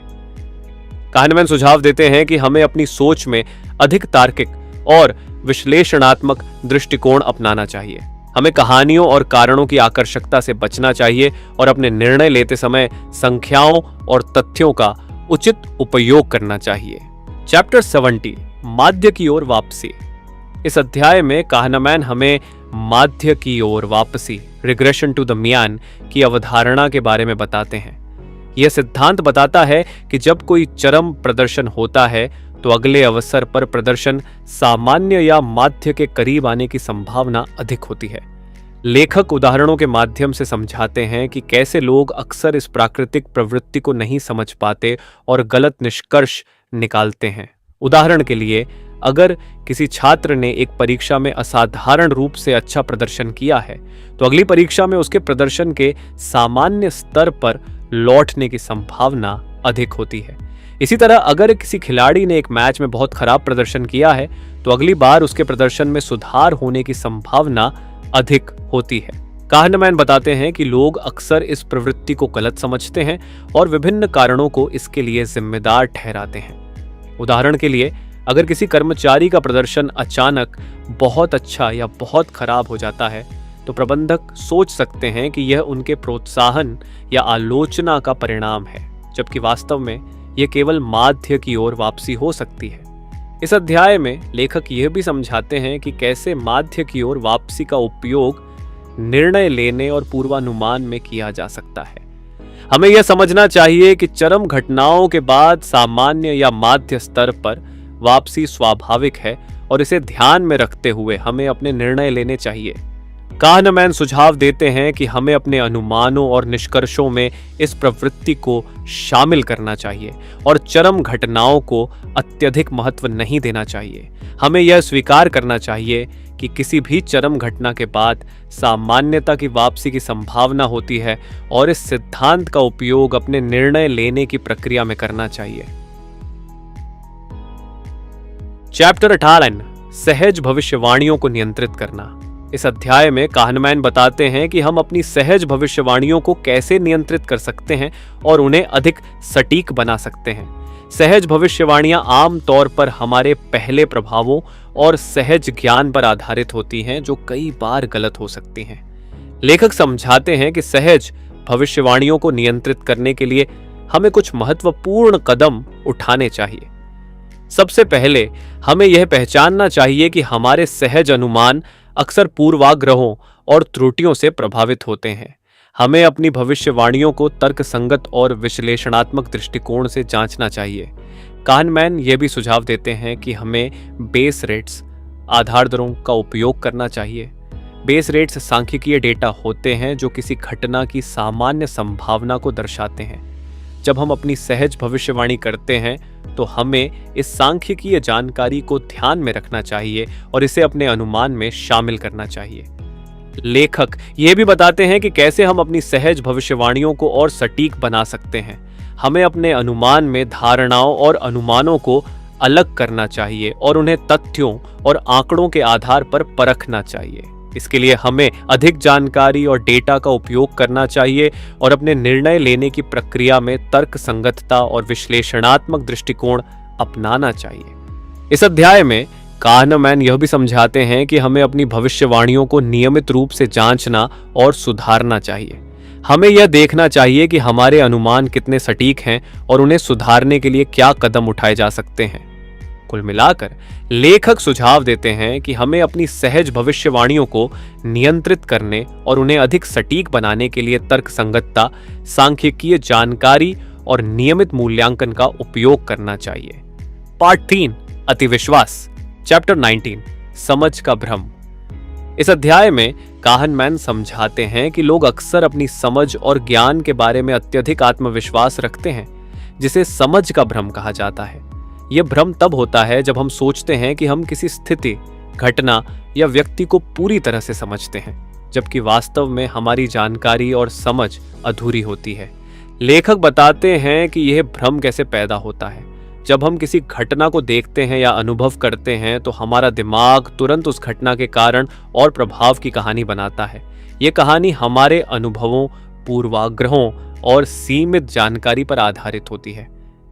काहनमैन सुझाव देते हैं कि हमें अपनी सोच में अधिक तार्किक और विश्लेषणात्मक दृष्टिकोण अपनाना चाहिए। हमें कहानियों और कारणों की आकर्षकता से बचना चाहिए और अपने निर्णय लेते समय संख्याओं और तथ्यों का उचित उपयोग करना चाहिए। चैप्टर 70 माध्य की ओर वापसी। इस अध्याय में काहनमैन हमें माध्य की ओर वापसी, रिग्रेशन टू द मीन की अवधारणा के बारे में बताते हैं। यह सिद्धांत बताता है कि जब कोई चरम प्रदर्शन होता है तो अगले अवसर पर प्रदर्शन सामान्य या माध्य के करीब आने की संभावना अधिक होती है। लेखक उदाहरणों के माध्यम से समझाते हैं कि कैसे लोग अक्सर इस प्राकृतिक प्रवृत्ति को नहीं समझ पाते और गलत निष्कर्ष निकालते हैं। उदाहरण के लिए, अगर किसी छात्र ने एक परीक्षा में असाधारण रूप से अच्छा प्रदर्शन किया है तो अगली परीक्षा में उसके प्रदर्शन के सामान्य स्तर पर लौटने की संभावना अधिक होती है। इसी तरह, अगर किसी खिलाड़ी ने एक मैच में बहुत खराब प्रदर्शन किया है तो अगली बार उसके प्रदर्शन में सुधार होने की संभावना अधिक होती है। काहनमैन बताते हैं कि लोग अक्सर इस प्रवृत्ति को गलत समझते हैं और विभिन्न कारणों को इसके लिए जिम्मेदार ठहराते हैं। उदाहरण के लिए, अगर किसी कर्मचारी का प्रदर्शन अचानक बहुत अच्छा या बहुत खराब हो जाता है तो प्रबंधक सोच सकते हैं कि यह उनके प्रोत्साहन या आलोचना का परिणाम है, जबकि वास्तव में यह केवल माध्य की ओर वापसी हो सकती है। इस अध्याय में लेखक यह भी समझाते हैं कि कैसे माध्य की ओर वापसी का उपयोग निर्णय लेने और पूर्वानुमान में किया जा सकता है। हमें यह समझना चाहिए कि चरम घटनाओं के बाद सामान्य या माध्य स्तर पर वापसी स्वाभाविक है और इसे ध्यान में रखते हुए हमें अपने निर्णय लेने चाहिए। काहनमैन सुझाव देते हैं कि हमें अपने अनुमानों और निष्कर्षों में इस प्रवृत्ति को शामिल करना चाहिए और चरम घटनाओं को अत्यधिक महत्व नहीं देना चाहिए। हमें यह स्वीकार करना चाहिए कि किसी भी चरम घटना के बाद सामान्यता की वापसी की संभावना होती है और इस सिद्धांत का उपयोग अपने निर्णय लेने की प्रक्रिया में करना चाहिए। चैप्टर 18 सहज भविष्यवाणियों को नियंत्रित करना। इस अध्याय में काहनमैन बताते हैं कि हम अपनी सहज भविष्यवाणियों को कैसे नियंत्रित कर सकते हैं और उन्हें अधिक सटीक बना सकते हैं। सहज भविष्यवाणियां आम तौर पर हमारे पहले प्रभावों और सहज ज्ञान पर आधारित होती हैं, जो कई बार गलत हो सकती हैं। लेखक समझाते हैं कि सहज भविष्यवाणियों को नियंत्रित करने के लिए हमें कुछ महत्वपूर्ण कदम उठाने चाहिए। सबसे पहले हमें यह पहचानना चाहिए कि हमारे सहज अनुमान अक्सर पूर्वाग्रहों और त्रुटियों से प्रभावित होते हैं। हमें अपनी भविष्यवाणियों को तर्कसंगत और विश्लेषणात्मक दृष्टिकोण से जांचना चाहिए। काहनमैन यह भी सुझाव देते हैं कि हमें बेस रेट्स, आधार दरों का उपयोग करना चाहिए। बेस रेट्स सांख्यिकीय डेटा होते हैं जो किसी घटना की सामान्य संभावना को दर्शाते हैं। जब हम अपनी सहज भविष्यवाणी करते हैं तो हमें इस सांख्यिकीय जानकारी को ध्यान में रखना चाहिए और इसे अपने अनुमान में शामिल करना चाहिए। लेखक ये भी बताते हैं कि कैसे हम अपनी सहज भविष्यवाणियों को और सटीक बना सकते हैं। हमें अपने अनुमान में धारणाओं और अनुमानों को अलग करना चाहिए और उन्हें तथ्यों और आंकड़ों के आधार पर परखना चाहिए। इसके लिए हमें अधिक जानकारी और डेटा का उपयोग करना चाहिए और अपने निर्णय लेने की प्रक्रिया में तर्कसंगतता और विश्लेषणात्मक दृष्टिकोण अपनाना चाहिए। इस अध्याय में काहनमैन यह भी समझाते हैं कि हमें अपनी भविष्यवाणियों को नियमित रूप से जांचना और सुधारना चाहिए। हमें यह देखना चाहिए कि हमारे अनुमान कितने सटीक हैं और उन्हें सुधारने के लिए क्या कदम उठाए जा सकते हैं। कुल मिलाकर लेखक सुझाव देते हैं कि हमें अपनी सहज भविष्यवाणियों को नियंत्रित करने और उन्हें अधिक सटीक बनाने के लिए तर्कसंगतता, सांख्यिकीय जानकारी और नियमित मूल्यांकन का उपयोग करना चाहिए। पार्ट 3 अतिविश्वास, चैप्टर 19 समझ का भ्रम। इस अध्याय में काहनमैन समझाते हैं कि लोग अक्सर अपनी समझ और ज्ञान के बारे में अत्यधिक आत्मविश्वास रखते हैं, जिसे समझ का भ्रम कहा जाता है। यह भ्रम तब होता है जब हम सोचते हैं कि हम किसी स्थिति, घटना या व्यक्ति को पूरी तरह से समझते हैं, जबकि वास्तव में हमारी जानकारी और समझ अधूरी होती है। लेखक बताते हैं कि यह भ्रम कैसे पैदा होता है। जब हम किसी घटना को देखते हैं या अनुभव करते हैं तो हमारा दिमाग तुरंत उस घटना के कारण और प्रभाव की कहानी बनाता है। यह कहानी हमारे अनुभवों, पूर्वाग्रहों और सीमित जानकारी पर आधारित होती है।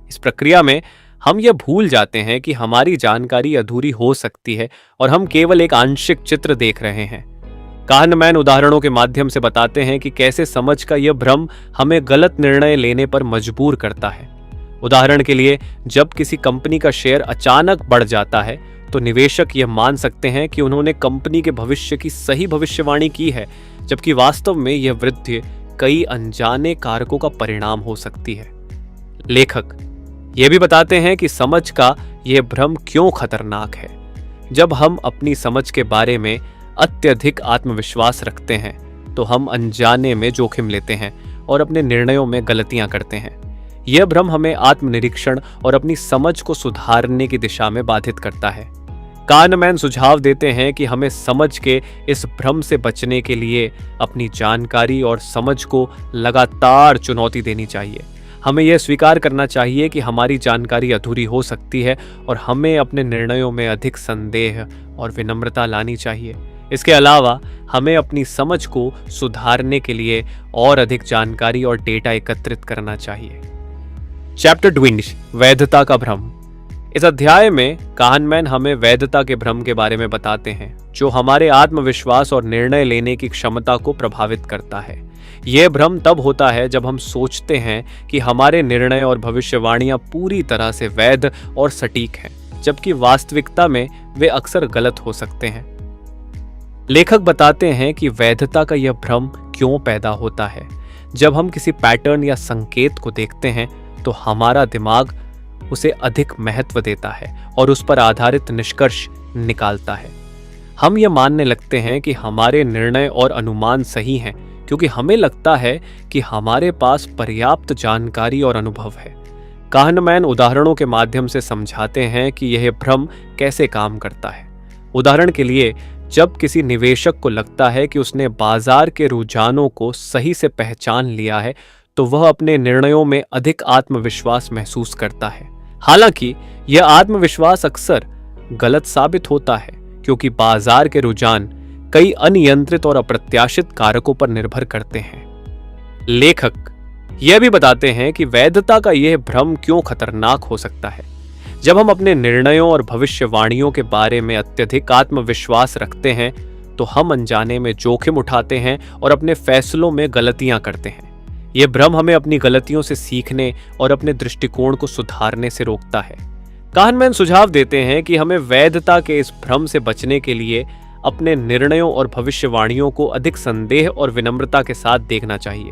इस प्रक्रिया में हम यह भूल जाते हैं कि हमारी जानकारी अधूरी हो सकती है और हम केवल एक आंशिक चित्र देख रहे हैं। काहनमैन उदाहरणों के माध्यम से बताते हैं कि कैसे समझ का यह भ्रम हमें गलत निर्णय लेने पर मजबूर करता है। उदाहरण के लिए, जब किसी कंपनी का शेयर अचानक बढ़ जाता है तो निवेशक यह मान सकते हैं कि उन्होंने कंपनी के भविष्य की सही भविष्यवाणी की है, जबकि वास्तव में यह वृद्धि कई अनजाने कारकों का परिणाम हो सकती है। लेखक यह भी बताते हैं कि समझ का यह भ्रम क्यों खतरनाक है। जब हम अपनी समझ के बारे में अत्यधिक आत्मविश्वास रखते हैं तो हम अनजाने में जोखिम लेते हैं और अपने निर्णयों में गलतियां करते हैं। यह भ्रम हमें आत्मनिरीक्षण और अपनी समझ को सुधारने की दिशा में बाधित करता है। काहनमैन सुझाव देते हैं कि हमें समझ के इस भ्रम से बचने के लिए अपनी जानकारी और समझ को लगातार चुनौती देनी चाहिए। हमें यह स्वीकार करना चाहिए कि हमारी जानकारी अधूरी हो सकती है और हमें अपने निर्णयों में अधिक संदेह और विनम्रता लानी चाहिए। इसके अलावा हमें अपनी समझ को सुधारने के लिए और अधिक जानकारी और डेटा एकत्रित करना चाहिए। चैप्टर 20 वैधता का भ्रम। इस अध्याय में काहनमैन हमें वैधता के भ्रम के बारे में बताते हैं, जो हमारे आत्मविश्वास और निर्णय लेने की क्षमता को प्रभावित करता है। यह भ्रम तब होता है जब हम सोचते हैं कि हमारे निर्णय और भविष्यवाणियां पूरी तरह से वैध और सटीक हैं, जबकि वास्तविकता में वे अक्सर गलत हो सकते हैं। लेखक बताते हैं कि वैधता का यह भ्रम क्यों पैदा होता है। जब हम किसी पैटर्न या संकेत को देखते हैं तो हमारा दिमाग उसे अधिक महत्व देता है और उस पर आधारित निष्कर्ष निकालता है। हम यह मानने लगते हैं कि हमारे निर्णय और अनुमान सही हैं क्योंकि हमें लगता है कि हमारे पास पर्याप्त जानकारी और अनुभव है। काहनमैन उदाहरणों के माध्यम से समझाते हैं कि यह भ्रम कैसे काम करता है। उदाहरण के लिए, जब किसी निवेशक को लगता है कि उसने बाजार के रुझानों को सही से पहचान लिया है तो वह अपने निर्णयों में अधिक आत्मविश्वास महसूस करता है। हालांकि यह आत्मविश्वास अक्सर गलत साबित होता है क्योंकि बाजार के रुझान कई अनियंत्रित और अप्रत्याशित कारकों पर निर्भर करते हैं। लेखक यह भी बताते हैं कि वैधता का यह भ्रम क्यों खतरनाक हो सकता है। जब हम अपने निर्णयों और भविष्यवाणियों के बारे में अत्यधिक आत्मविश्वास रखते हैं तो हम अनजाने में जोखिम उठाते हैं और अपने फैसलों में गलतियां करते हैं। यह भ्रम हमें अपनी गलतियों से सीखने और अपने दृष्टिकोण को सुधारने से रोकता है। काहनमैन सुझाव देते हैं कि हमें वैधता के इस भ्रम से बचने के लिए अपने निर्णयों और भविष्यवाणियों को अधिक संदेह और विनम्रता के साथ देखना चाहिए।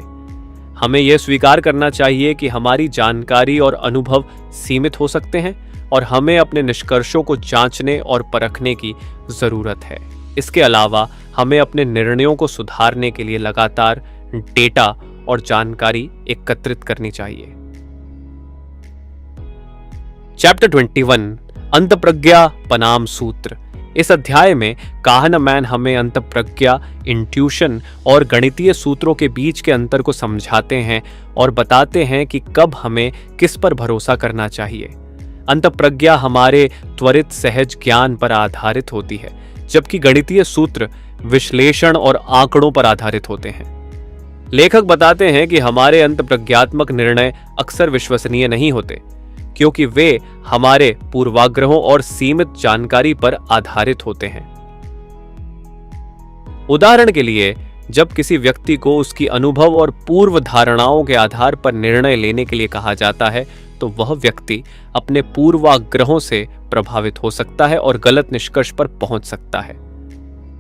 हमें यह स्वीकार करना चाहिए कि हमारी जानकारी और अनुभव सीमित हो सकते हैं और हमें अपने निष्कर्षों को जांचने और परखने की जरूरत है। इसके अलावा हमें अपने निर्णयों को सुधारने के लिए लगातार डेटा और जानकारी एकत्रित करनी चाहिए। चैप्टर 21 अंतःप्रज्ञा बनाम सूत्र। इस अध्याय में काहनमैन हमें अंतःप्रज्ञा, इंट्यूशन और गणितीय सूत्रों के बीच के अंतर को समझाते हैं और बताते हैं कि कब हमें किस पर भरोसा करना चाहिए। अंतःप्रज्ञा हमारे त्वरित सहज ज्ञान पर आधारित होती है, जबकि गणितीय सूत्र विश्लेषण और आंकड़ों पर आधारित होते हैं। लेखक बताते हैं कि हमारे अंतःप्रज्ञात्मक निर्णय अक्सर विश्वसनीय नहीं होते, क्योंकि वे हमारे पूर्वाग्रहों और सीमित जानकारी पर आधारित होते हैं। उदाहरण के लिए, जब किसी व्यक्ति को उसकी अनुभव और पूर्व धारणाओं के आधार पर निर्णय लेने के लिए कहा जाता है, तो वह व्यक्ति अपने पूर्वाग्रहों से प्रभावित हो सकता है और गलत निष्कर्ष पर पहुंच सकता है।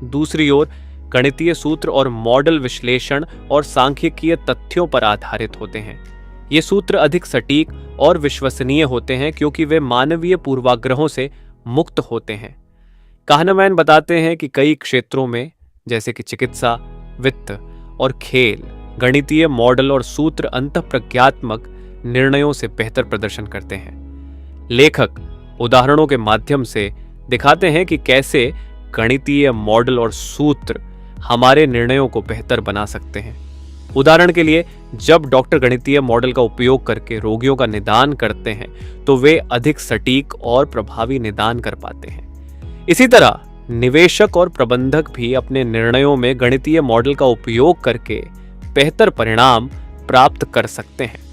दूसरी ओर, गणितीय सूत्र और मॉडल विश्लेषण और सांख्यिकीय तथ्यों पर आधारित होते हैं। ये सूत्र अधिक सटीक और विश्वसनीय होते हैं क्योंकि वे मानवीय पूर्वाग्रहों से मुक्त होते हैं। काहनमैन बताते हैं कि कई क्षेत्रों में, जैसे कि चिकित्सा, वित्त और खेल, गणितीय मॉडल और सूत्र अंतःप्रज्ञात्मक निर्णयों से बेहतर प्रदर्शन करते हैं। लेखक उदाहरणों के माध्यम से दिखाते हैं कि कैसे गणितीय मॉडल और सूत्र हमारे निर्णयों को बेहतर बना सकते हैं। उदाहरण के लिए, जब डॉक्टर गणितीय मॉडल का उपयोग करके रोगियों का निदान करते हैं तो वे अधिक सटीक और प्रभावी निदान कर पाते हैं। इसी तरह निवेशक और प्रबंधक भी अपने निर्णयों में गणितीय मॉडल का उपयोग करके बेहतर परिणाम प्राप्त कर सकते हैं।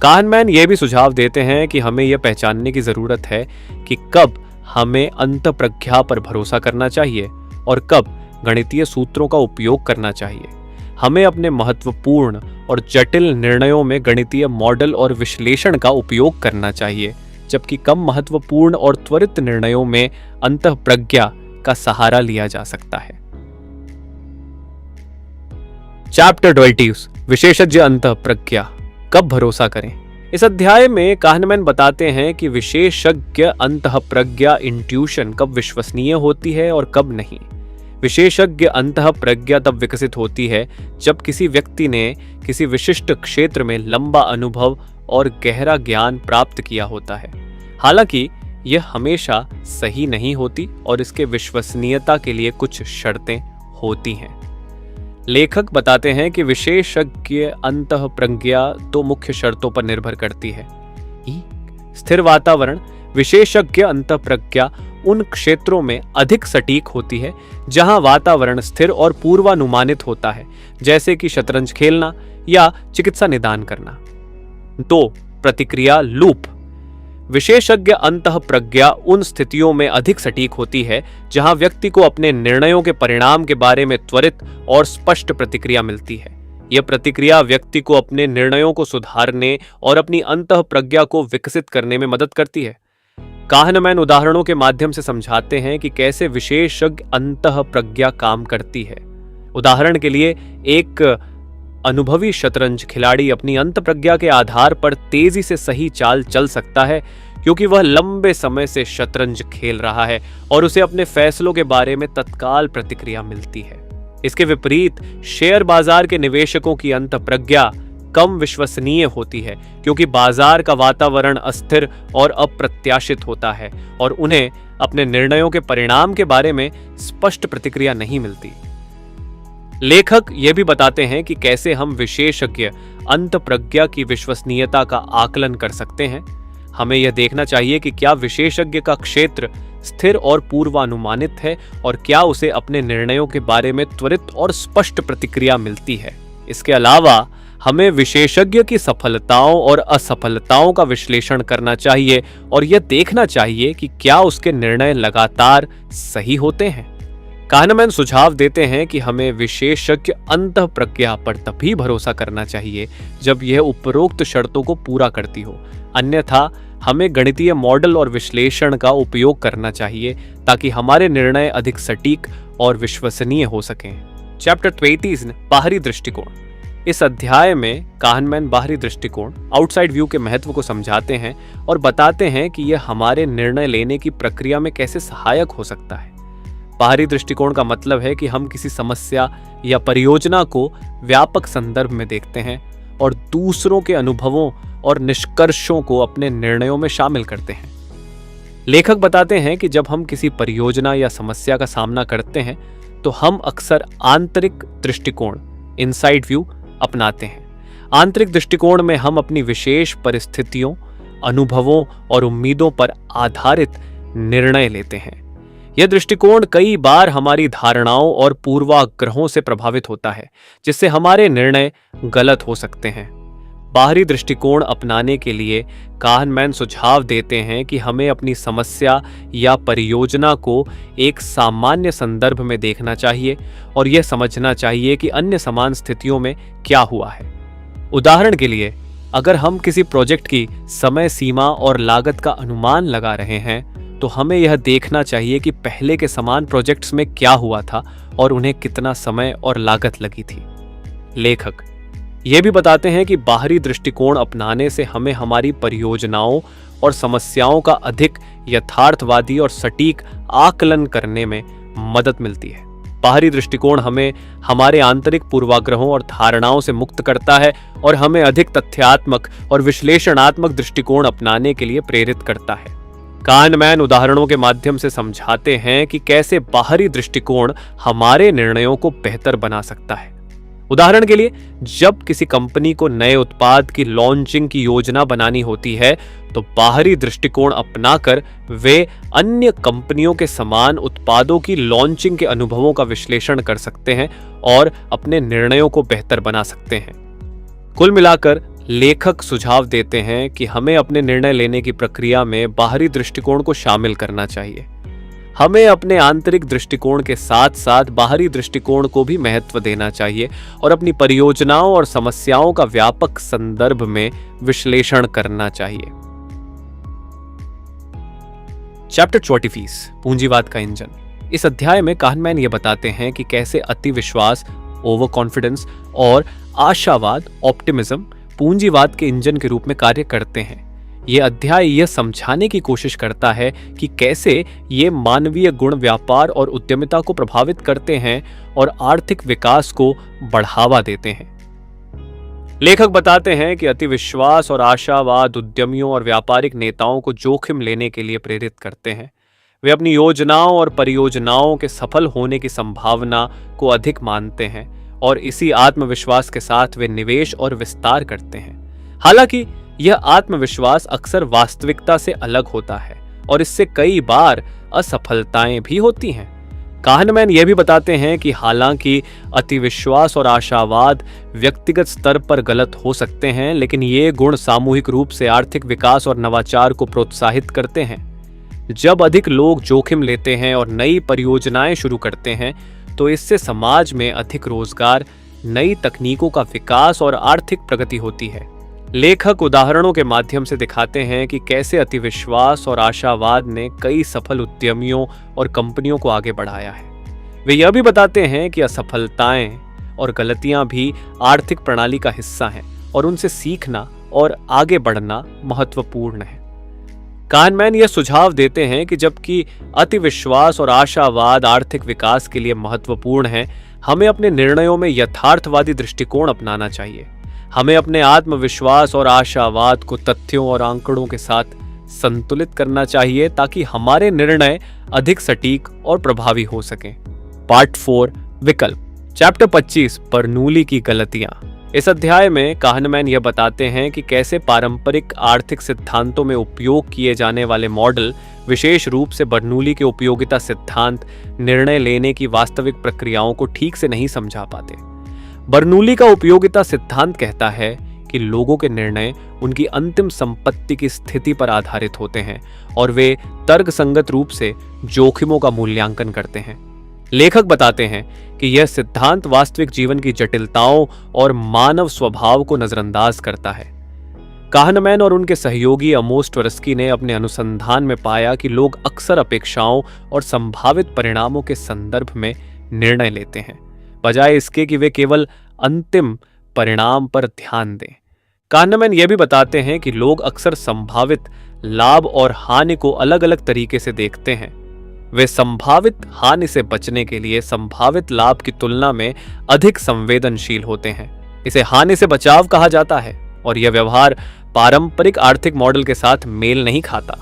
काहनमैन यह भी सुझाव देते हैं कि हमें यह पहचानने की जरूरत है कि कब हमें अंतःप्रज्ञा पर भरोसा करना चाहिए और कब गणितीय सूत्रों का उपयोग करना चाहिए। हमें अपने महत्वपूर्ण और जटिल निर्णयों में गणितीय मॉडल और विश्लेषण का उपयोग करना चाहिए, जबकि कम महत्वपूर्ण और त्वरित निर्णयों में अंतःप्रज्ञा का सहारा लिया जा सकता है। चैप्टर 20 विशेषज्ञ अंतःप्रज्ञा, कब भरोसा करें। इस अध्याय में काहनमैन बताते हैं कि विशेषज्ञ अंतःप्रज्ञा, इंट्यूशन कब विश्वसनीय होती है और कब नहीं। विशेषज्ञ अंतःप्रज्ञा तब विकसित होती है जब किसी व्यक्ति ने किसी विशिष्ट क्षेत्र में लंबा अनुभव और गहरा ज्ञान प्राप्त किया होता है। हालांकि यह हमेशा सही नहीं होती और इसके विश्वसनीयता के लिए कुछ शर्तें होती हैं। लेखक बताते हैं कि विशेषज्ञ अंतःप्रज्ञा दो मुख्य शर्तों पर निर्भर करती है। स्थिर वातावरण। विशेषज्ञ अंतःप्रज्ञा उन क्षेत्रों में अधिक सटीक होती है जहां वातावरण स्थिर और पूर्वानुमानित होता है, जैसे कि शतरंज खेलना या चिकित्सा निदान करना। 2. प्रतिक्रिया लूप। विशेषज्ञ अंतःप्रज्ञा उन स्थितियों में अधिक सटीक होती है जहां व्यक्ति को अपने निर्णयों के परिणाम के बारे में त्वरित और स्पष्ट प्रतिक्रिया मिलती है। यह प्रतिक्रिया व्यक्ति को अपने निर्णयों को सुधारने और अपनी अंतःप्रज्ञा को विकसित करने में मदद करती है। काहनमैन उदाहरणों के माध्यम से समझाते हैं कि कैसे विशेषज्ञ अंतःप्रज्ञा काम करती है। उदाहरण के लिए, एक अनुभवी शतरंज खिलाड़ी अपनी अंतःप्रज्ञा के आधार पर तेजी से सही चाल चल सकता है क्योंकि वह लंबे समय से शतरंज खेल रहा है और उसे अपने फैसलों के बारे में तत्काल प्रतिक्रिया मिलती है। इसके विपरीत शेयर बाजार के निवेशकों की अंतःप्रज्ञा कम विश्वसनीय होती है क्योंकि बाजार का वातावरण अस्थिर और अप्रत्याशित होता है और उन्हें अपने निर्णयों के परिणाम के बारे में स्पष्ट प्रतिक्रिया नहीं मिलती। लेखक यह भी बताते हैं कि कैसे हम विशेषज्ञ अंतःप्रज्ञा की विश्वसनीयता का आकलन कर सकते हैं। हमें यह देखना चाहिए कि क्या विशेषज्ञ का क्षेत्र स्थिर और पूर्वानुमानित है और क्या उसे अपने निर्णयों के बारे में त्वरित और स्पष्ट प्रतिक्रिया मिलती है। इसके अलावा हमें विशेषज्ञ की सफलताओं और असफलताओं का विश्लेषण करना चाहिए और यह देखना चाहिए कि क्या उसके निर्णय लगातार सही होते हैं। काहनमैन सुझाव देते हैं कि हमें विशेषज्ञ अंतःप्रज्ञा पर तभी भरोसा करना चाहिए जब यह उपरोक्त शर्तों को पूरा करती हो, अन्यथा हमें गणितीय मॉडल और विश्लेषण का उपयोग करना चाहिए ताकि हमारे निर्णय अधिक सटीक और विश्वसनीय हो सकें। चैप्टर 33 बाहरी दृष्टिकोण। इस अध्याय में काहनमैन बाहरी दृष्टिकोण आउटसाइड व्यू के महत्व को समझाते हैं और बताते हैं कि यह हमारे निर्णय लेने की प्रक्रिया में कैसे सहायक हो सकता है। बाहरी दृष्टिकोण का मतलब है कि हम किसी समस्या या परियोजना को व्यापक संदर्भ में देखते हैं और दूसरों के अनुभवों और निष्कर्षों को अपने निर्णयों में शामिल करते हैं। लेखक बताते हैं कि जब हम किसी परियोजना या समस्या का सामना करते हैं तो हम अक्सर आंतरिक दृष्टिकोण इनसाइड व्यू अपनाते हैं। आंतरिक दृष्टिकोण में हम अपनी विशेष परिस्थितियों, अनुभवों और उम्मीदों पर आधारित निर्णय लेते हैं। यह दृष्टिकोण कई बार हमारी धारणाओं और पूर्वाग्रहों से प्रभावित होता है, जिससे हमारे निर्णय गलत हो सकते हैं। बाहरी दृष्टिकोण अपनाने के लिए काहनमैन सुझाव देते हैं कि हमें अपनी समस्या या परियोजना को एक सामान्य संदर्भ में देखना चाहिए और यह समझना चाहिए कि अन्य समान स्थितियों में क्या हुआ है। उदाहरण के लिए, अगर हम किसी प्रोजेक्ट की समय सीमा और लागत का अनुमान लगा रहे हैं तो हमें यह देखना चाहिए कि पहले के समान प्रोजेक्ट्स में क्या हुआ था और उन्हें कितना समय और लागत लगी थी। लेखक ये भी बताते हैं कि बाहरी दृष्टिकोण अपनाने से हमें हमारी परियोजनाओं और समस्याओं का अधिक यथार्थवादी और सटीक आकलन करने में मदद मिलती है। बाहरी दृष्टिकोण हमें हमारे आंतरिक पूर्वाग्रहों और धारणाओं से मुक्त करता है और हमें अधिक तथ्यात्मक और विश्लेषणात्मक दृष्टिकोण अपनाने के लिए प्रेरित करता है। काहनमैन उदाहरणों के माध्यम से समझाते हैं कि कैसे बाहरी दृष्टिकोण हमारे निर्णयों को बेहतर बना सकता है। उदाहरण के लिए, जब किसी कंपनी को नए उत्पाद की लॉन्चिंग की योजना बनानी होती है तो बाहरी दृष्टिकोण अपनाकर वे अन्य कंपनियों के समान उत्पादों की लॉन्चिंग के अनुभवों का विश्लेषण कर सकते हैं और अपने निर्णयों को बेहतर बना सकते हैं। कुल मिलाकर लेखक सुझाव देते हैं कि हमें अपने निर्णय लेने की प्रक्रिया में बाहरी दृष्टिकोण को शामिल करना चाहिए। हमें अपने आंतरिक दृष्टिकोण के साथ साथ बाहरी दृष्टिकोण को भी महत्व देना चाहिए और अपनी परियोजनाओं और समस्याओं का व्यापक संदर्भ में विश्लेषण करना चाहिए। चैप्टर 24 पूंजीवाद का इंजन। इस अध्याय में काहनमैन ये बताते हैं कि कैसे अति विश्वास ओवर कॉन्फिडेंस और आशावाद ऑप्टिमिज्म पूंजीवाद के इंजन के रूप में कार्य करते हैं। यह अध्याय यह समझाने की कोशिश करता है कि कैसे ये मानवीय गुण व्यापार और उद्यमिता को प्रभावित करते हैं और आर्थिक विकास को बढ़ावा देते हैं। लेखक बताते हैं कि अतिविश्वास और आशावाद उद्यमियों और व्यापारिक नेताओं को जोखिम लेने के लिए प्रेरित करते हैं। वे अपनी योजनाओं और परियोजनाओं के सफल होने की संभावना को अधिक मानते हैं और इसी आत्मविश्वास के साथ वे निवेश और विस्तार करते हैं। हालांकि यह आत्मविश्वास अक्सर वास्तविकता से अलग होता है और इससे कई बार असफलताएं भी होती हैं। काहनमैन यह भी बताते हैं कि हालांकि अतिविश्वास और आशावाद व्यक्तिगत स्तर पर गलत हो सकते हैं, लेकिन ये गुण सामूहिक रूप से आर्थिक विकास और नवाचार को प्रोत्साहित करते हैं। जब अधिक लोग जोखिम लेते हैं और नई परियोजनाएं शुरू करते हैं तो इससे समाज में अधिक रोजगार, नई तकनीकों का विकास और आर्थिक प्रगति होती है। लेखक उदाहरणों के माध्यम से दिखाते हैं कि कैसे अतिविश्वास और आशावाद ने कई सफल उद्यमियों और कंपनियों को आगे बढ़ाया है। वे यह भी बताते हैं कि असफलताएं और गलतियां भी आर्थिक प्रणाली का हिस्सा हैं और उनसे सीखना और आगे बढ़ना महत्वपूर्ण है। काहनमैन यह सुझाव देते हैं कि जबकि अतिविश्वास और आशावाद आर्थिक विकास के लिए महत्वपूर्ण है, हमें अपने निर्णयों में यथार्थवादी दृष्टिकोण अपनाना चाहिए। हमें अपने आत्मविश्वास और आशावाद को तथ्यों और आंकड़ों के साथ संतुलित करना चाहिए ताकि हमारे निर्णय अधिक सटीक और प्रभावी हो सकें। पार्ट 4 विकल्प। चैप्टर 25 बर्नूली की गलतियां। इस अध्याय में काहनमैन यह बताते हैं कि कैसे पारंपरिक आर्थिक सिद्धांतों में उपयोग किए जाने वाले मॉडल, विशेष रूप से बर्नूली के उपयोगिता सिद्धांत, निर्णय लेने की वास्तविक प्रक्रियाओं को ठीक से नहीं समझा पाते। बर्नूली का उपयोगिता सिद्धांत कहता है कि लोगों के निर्णय उनकी अंतिम संपत्ति की स्थिति पर आधारित होते हैं और वे तर्कसंगत रूप से जोखिमों का मूल्यांकन करते हैं। लेखक बताते हैं कि यह सिद्धांत वास्तविक जीवन की जटिलताओं और मानव स्वभाव को नजरअंदाज करता है। काहनमैन और उनके सहयोगी अमोस ट्वेर्स्की ने अपने अनुसंधान में पाया कि लोग अक्सर अपेक्षाओं और संभावित परिणामों के संदर्भ में निर्णय लेते हैं, बजाय इसके कि वे केवल अंतिम परिणाम पर ध्यान दें। काहनमैन यह भी बताते हैं कि लोग अक्सर संभावित लाभ और हानि को अलग अलग तरीके से देखते हैं। वे संभावित हानि से बचने के लिए संभावित लाभ की तुलना में अधिक संवेदनशील होते हैं। इसे हानि से बचाव कहा जाता है और यह व्यवहार पारंपरिक आर्थिक मॉडल के साथ मेल नहीं खाता।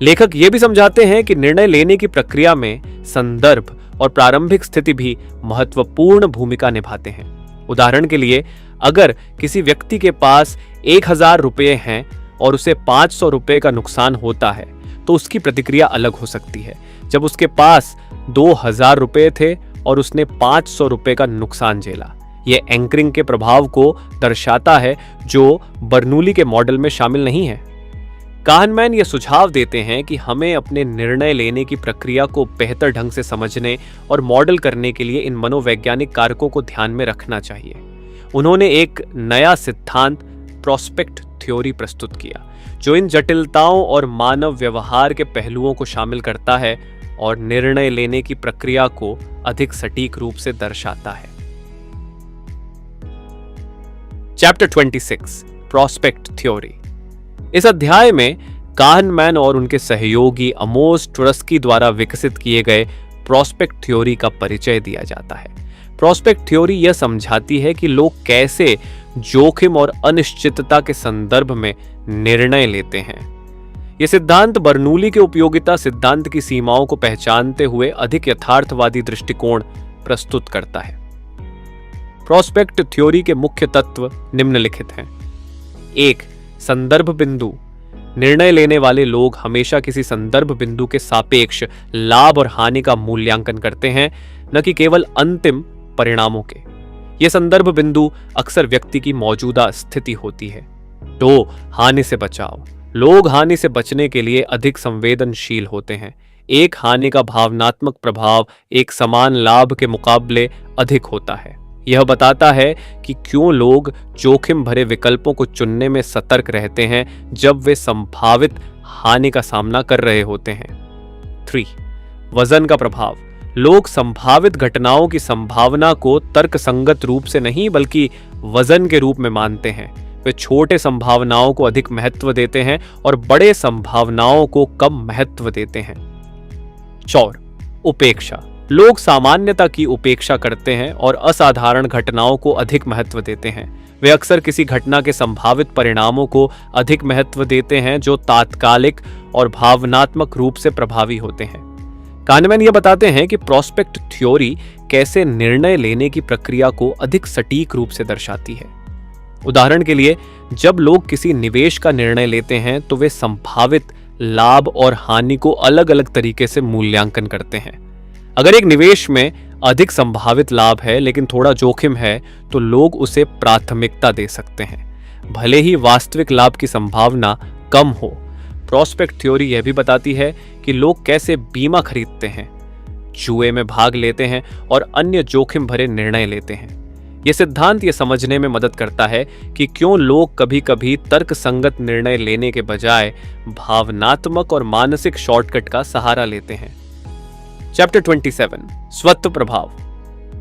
लेखक यह भी समझाते हैं कि निर्णय लेने की प्रक्रिया में संदर्भ और प्रारंभिक स्थिति भी महत्वपूर्ण भूमिका निभाते हैं। उदाहरण के लिए, अगर किसी व्यक्ति के पास 1000 रुपये हैं और उसे 500 रुपये का नुकसान होता है तो उसकी प्रतिक्रिया अलग हो सकती है जब उसके पास 2000 रुपये थे और उसने 500 रुपये का नुकसान झेला। यह एंकरिंग के प्रभाव को दर्शाता है जो बर्नूली के मॉडल में शामिल नहीं है। काहनमैन यह सुझाव देते हैं कि हमें अपने निर्णय लेने की प्रक्रिया को बेहतर ढंग से समझने और मॉडल करने के लिए इन मनोवैज्ञानिक कारकों को ध्यान में रखना चाहिए। उन्होंने एक नया सिद्धांत प्रोस्पेक्ट थ्योरी प्रस्तुत किया जो इन जटिलताओं और मानव व्यवहार के पहलुओं को शामिल करता है और निर्णय लेने की प्रक्रिया को अधिक सटीक रूप से दर्शाता है। Chapter 26 prospect theory. इस अध्याय में काहनमैन और उनके सहयोगी अमोस ट्वेर्स्की द्वारा विकसित किए गए प्रोस्पेक्ट थ्योरी का परिचय दिया जाता है। प्रोस्पेक्ट थ्योरी यह समझाती है कि लोग कैसे जोखिम और अनिश्चितता के संदर्भ में निर्णय लेते हैं। यह सिद्धांत बर्नूली के उपयोगिता सिद्धांत की सीमाओं को पहचानते हुए अधिक यथार्थवादी दृष्टिकोण प्रस्तुत करता है। प्रोस्पेक्ट थ्योरी के मुख्य तत्व निम्नलिखित हैं। 1. संदर्भ बिंदु। निर्णय लेने वाले लोग हमेशा किसी संदर्भ बिंदु के सापेक्ष लाभ और हानि का मूल्यांकन करते हैं, न कि केवल अंतिम परिणामों के। यह संदर्भ बिंदु अक्सर व्यक्ति की मौजूदा स्थिति होती है। 2. हानि से बचाव। लोग हानि से बचने के लिए अधिक संवेदनशील होते हैं। एक हानि का भावनात्मक प्रभाव एक समान लाभ के मुकाबले अधिक होता है। यह बताता है कि क्यों लोग जोखिम भरे विकल्पों को चुनने में सतर्क रहते हैं जब वे संभावित हानि का सामना कर रहे होते हैं। 3. वजन का प्रभाव। लोग संभावित घटनाओं की संभावना को तर्कसंगत रूप से नहीं बल्कि वजन के रूप में मानते हैं। वे छोटे संभावनाओं को अधिक महत्व देते हैं और बड़े संभावनाओं को कम महत्व देते हैं। 4. उपेक्षा। लोग सामान्यता की उपेक्षा करते हैं और असाधारण घटनाओं को अधिक महत्व देते हैं। वे अक्सर किसी घटना के संभावित परिणामों को अधिक महत्व देते हैं जो तात्कालिक और भावनात्मक रूप से प्रभावी होते हैं। काहनमैन यह बताते हैं कि प्रोस्पेक्ट थ्योरी कैसे निर्णय लेने की प्रक्रिया को अधिक सटीक रूप से दर्शाती है। उदाहरण के लिए, जब लोग किसी निवेश का निर्णय लेते हैं तो वे संभावित लाभ और हानि को अलग अलग तरीके से मूल्यांकन करते हैं। अगर एक निवेश में अधिक संभावित लाभ है लेकिन थोड़ा जोखिम है तो लोग उसे प्राथमिकता दे सकते हैं, भले ही वास्तविक लाभ की संभावना कम हो। प्रोस्पेक्ट थ्योरी यह भी बताती है कि लोग कैसे बीमा खरीदते हैं, जुए में भाग लेते हैं और अन्य जोखिम भरे निर्णय लेते हैं। यह सिद्धांत यह समझने में मदद करता है कि क्यों लोग कभी-कभी तर्कसंगत निर्णय लेने के बजाय भावनात्मक और मानसिक शॉर्टकट का सहारा लेते हैं। चैप्टर 27 स्वत्व प्रभाव।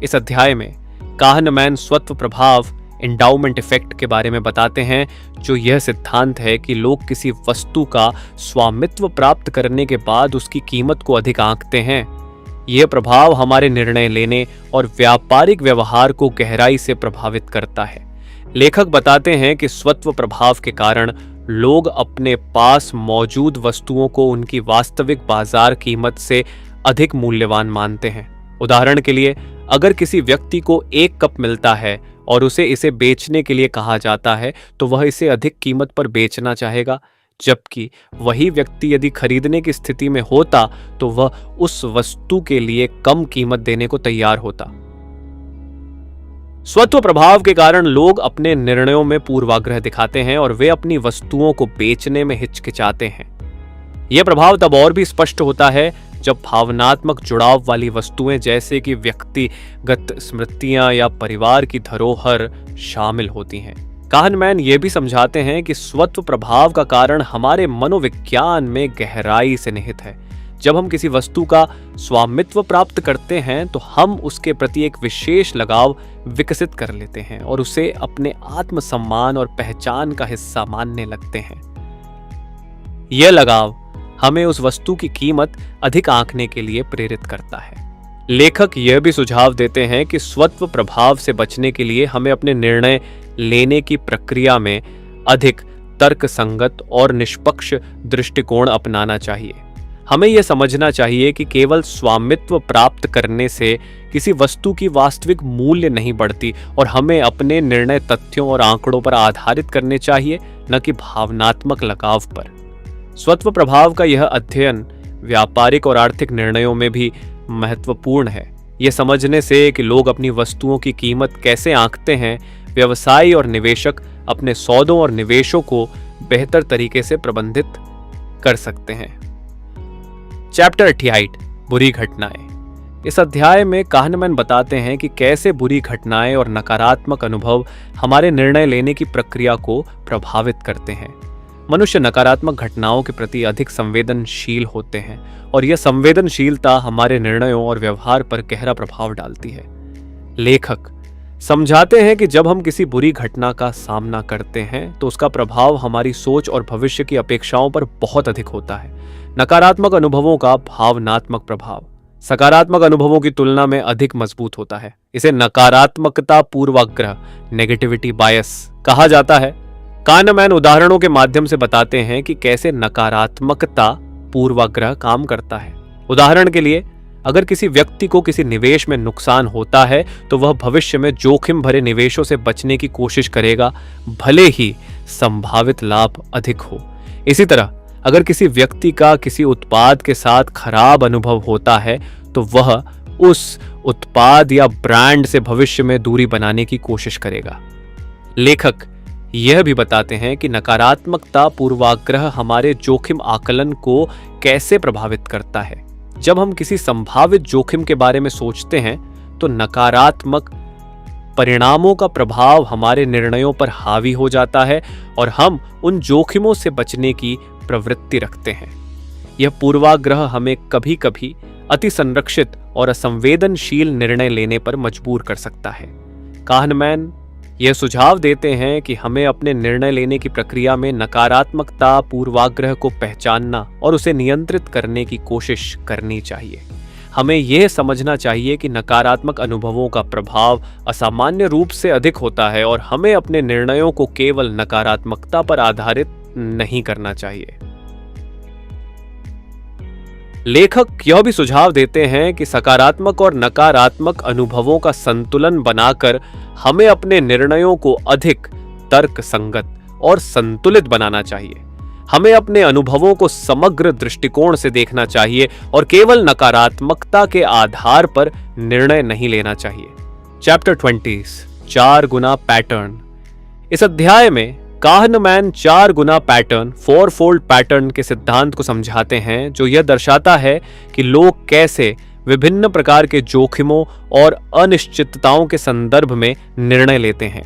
इस अध्याय में काहनमैन स्वत्व प्रभाव एंडाउमेंट इफेक्ट के बारे में बताते हैं, जो यह सिद्धांत है कि लोग किसी वस्तु का स्वामित्व प्राप्त करने के बाद उसकी कीमत को अधिक आंकते हैं। यह प्रभाव हमारे निर्णय लेने और व्यापारिक व्यवहार को गहराई से प्रभावित करता है। लेखक बताते हैं कि स्वत्व प्रभाव के कारण लोग अपने पास मौजूद वस्तुओं को उनकी वास्तविक बाजार कीमत से अधिक मूल्यवान मानते हैं। उदाहरण के लिए, अगर किसी व्यक्ति को 1 कप मिलता है और उसे इसे बेचने के लिए कहा जाता है तो वह इसे अधिक कीमत पर बेचना चाहेगा, जबकि वही व्यक्ति यदि खरीदने की स्थिति में होता तो वह उस वस्तु के लिए कम कीमत देने को तैयार होता। स्वत्व प्रभाव के कारण लोग अपने निर्णयों में पूर्वाग्रह दिखाते हैं और वे अपनी वस्तुओं को बेचने में हिचकिचाते हैं। यह प्रभाव तब और भी स्पष्ट होता है जब भावनात्मक जुड़ाव वाली वस्तुएं जैसे कि व्यक्तिगत स्मृतियां या परिवार की धरोहर शामिल होती हैं। काहनमैन ये भी समझाते हैं कि स्वत्व प्रभाव का कारण हमारे मनोविज्ञान में गहराई से निहित है। जब हम किसी वस्तु का स्वामित्व प्राप्त करते हैं तो हम उसके प्रति एक विशेष लगाव विकसित कर लेते हैं और उसे अपने आत्मसम्मान और पहचान का हिस्सा मानने लगते हैं। यह लगाव हमें उस वस्तु की कीमत अधिक आंकने के लिए प्रेरित करता है। लेखक यह भी सुझाव देते हैं कि स्वत्व प्रभाव से बचने के लिए हमें अपने निर्णय लेने की प्रक्रिया में अधिक तर्कसंगत और निष्पक्ष दृष्टिकोण अपनाना चाहिए। हमें यह समझना चाहिए कि केवल स्वामित्व प्राप्त करने से किसी वस्तु की वास्तविक मूल्य नहीं बढ़ती और हमें अपने निर्णय तथ्यों और आंकड़ों पर आधारित करने चाहिए, न कि भावनात्मक लगाव पर। स्वत्व प्रभाव का यह अध्ययन व्यापारिक और आर्थिक निर्णयों में भी महत्वपूर्ण है। यह समझने से कि लोग अपनी वस्तुओं की कीमत कैसे आंकते हैं, व्यवसायी और निवेशक अपने सौदों और निवेशों को बेहतर तरीके से प्रबंधित कर सकते हैं। चैप्टर 88 बुरी घटनाएं। इस अध्याय में काहनमैन बताते हैं कि कैसे बुरी घटनाएं और नकारात्मक अनुभव हमारे निर्णय लेने की प्रक्रिया को प्रभावित करते हैं। मनुष्य नकारात्मक घटनाओं के प्रति अधिक संवेदनशील होते हैं और यह संवेदनशीलता हमारे निर्णयों और व्यवहार पर गहरा प्रभाव डालती है। लेखक समझाते हैं कि जब हम किसी बुरी घटना का सामना करते हैं तो उसका प्रभाव हमारी सोच और भविष्य की अपेक्षाओं पर बहुत अधिक होता है। नकारात्मक अनुभवों का भावनात्मक प्रभाव सकारात्मक अनुभवों की तुलना में अधिक मजबूत होता है। इसे नकारात्मकता पूर्वाग्रह नेगेटिविटी बायस कहा जाता है। काहनमैन उदाहरणों के माध्यम से बताते हैं कि कैसे नकारात्मकता पूर्वाग्रह काम करता है। उदाहरण के लिए, अगर किसी व्यक्ति को किसी निवेश में नुकसान होता है तो वह भविष्य में जोखिम भरे निवेशों से बचने की कोशिश करेगा, भले ही संभावित लाभ अधिक हो। इसी तरह अगर किसी व्यक्ति का किसी उत्पाद के साथ खराब अनुभव होता है तो वह उस उत्पाद या ब्रांड से भविष्य में दूरी बनाने की कोशिश करेगा। लेखक यह भी बताते हैं कि नकारात्मकता पूर्वाग्रह हमारे जोखिम आकलन को कैसे प्रभावित करता है। जब हम किसी संभावित जोखिम के बारे में सोचते हैं तो नकारात्मक परिणामों का प्रभाव हमारे निर्णयों पर हावी हो जाता है और हम उन जोखिमों से बचने की प्रवृत्ति रखते हैं। यह पूर्वाग्रह हमें कभी कभी अति संरक्षित और असंवेदनशील निर्णय लेने पर मजबूर कर सकता है। काहनमैन यह सुझाव देते हैं कि हमें अपने निर्णय लेने की प्रक्रिया में नकारात्मकता पूर्वाग्रह को पहचानना और उसे नियंत्रित करने की कोशिश करनी चाहिए। हमें यह समझना चाहिए कि नकारात्मक अनुभवों का प्रभाव असामान्य रूप से अधिक होता है और हमें अपने निर्णयों को केवल नकारात्मकता पर आधारित नहीं करना चाहिए। लेखक यह भी सुझाव देते हैं कि सकारात्मक और नकारात्मक अनुभवों का संतुलन बनाकर हमें अपने निर्णयों को अधिक तर्कसंगत और संतुलित बनाना चाहिए। हमें अपने अनुभवों को समग्र दृष्टिकोण से देखना चाहिए और केवल नकारात्मकता के आधार पर निर्णय नहीं लेना चाहिए। चैप्टर 20 4 गुना पैटर्न। इस अध्याय में काहनमैन 4 गुना पैटर्न फोरफोल्ड पैटर्न के सिद्धांत को समझाते हैं, जो यह दर्शाता है कि लोग कैसे विभिन्न प्रकार के जोखिमों और अनिश्चितताओं के संदर्भ में निर्णय लेते हैं।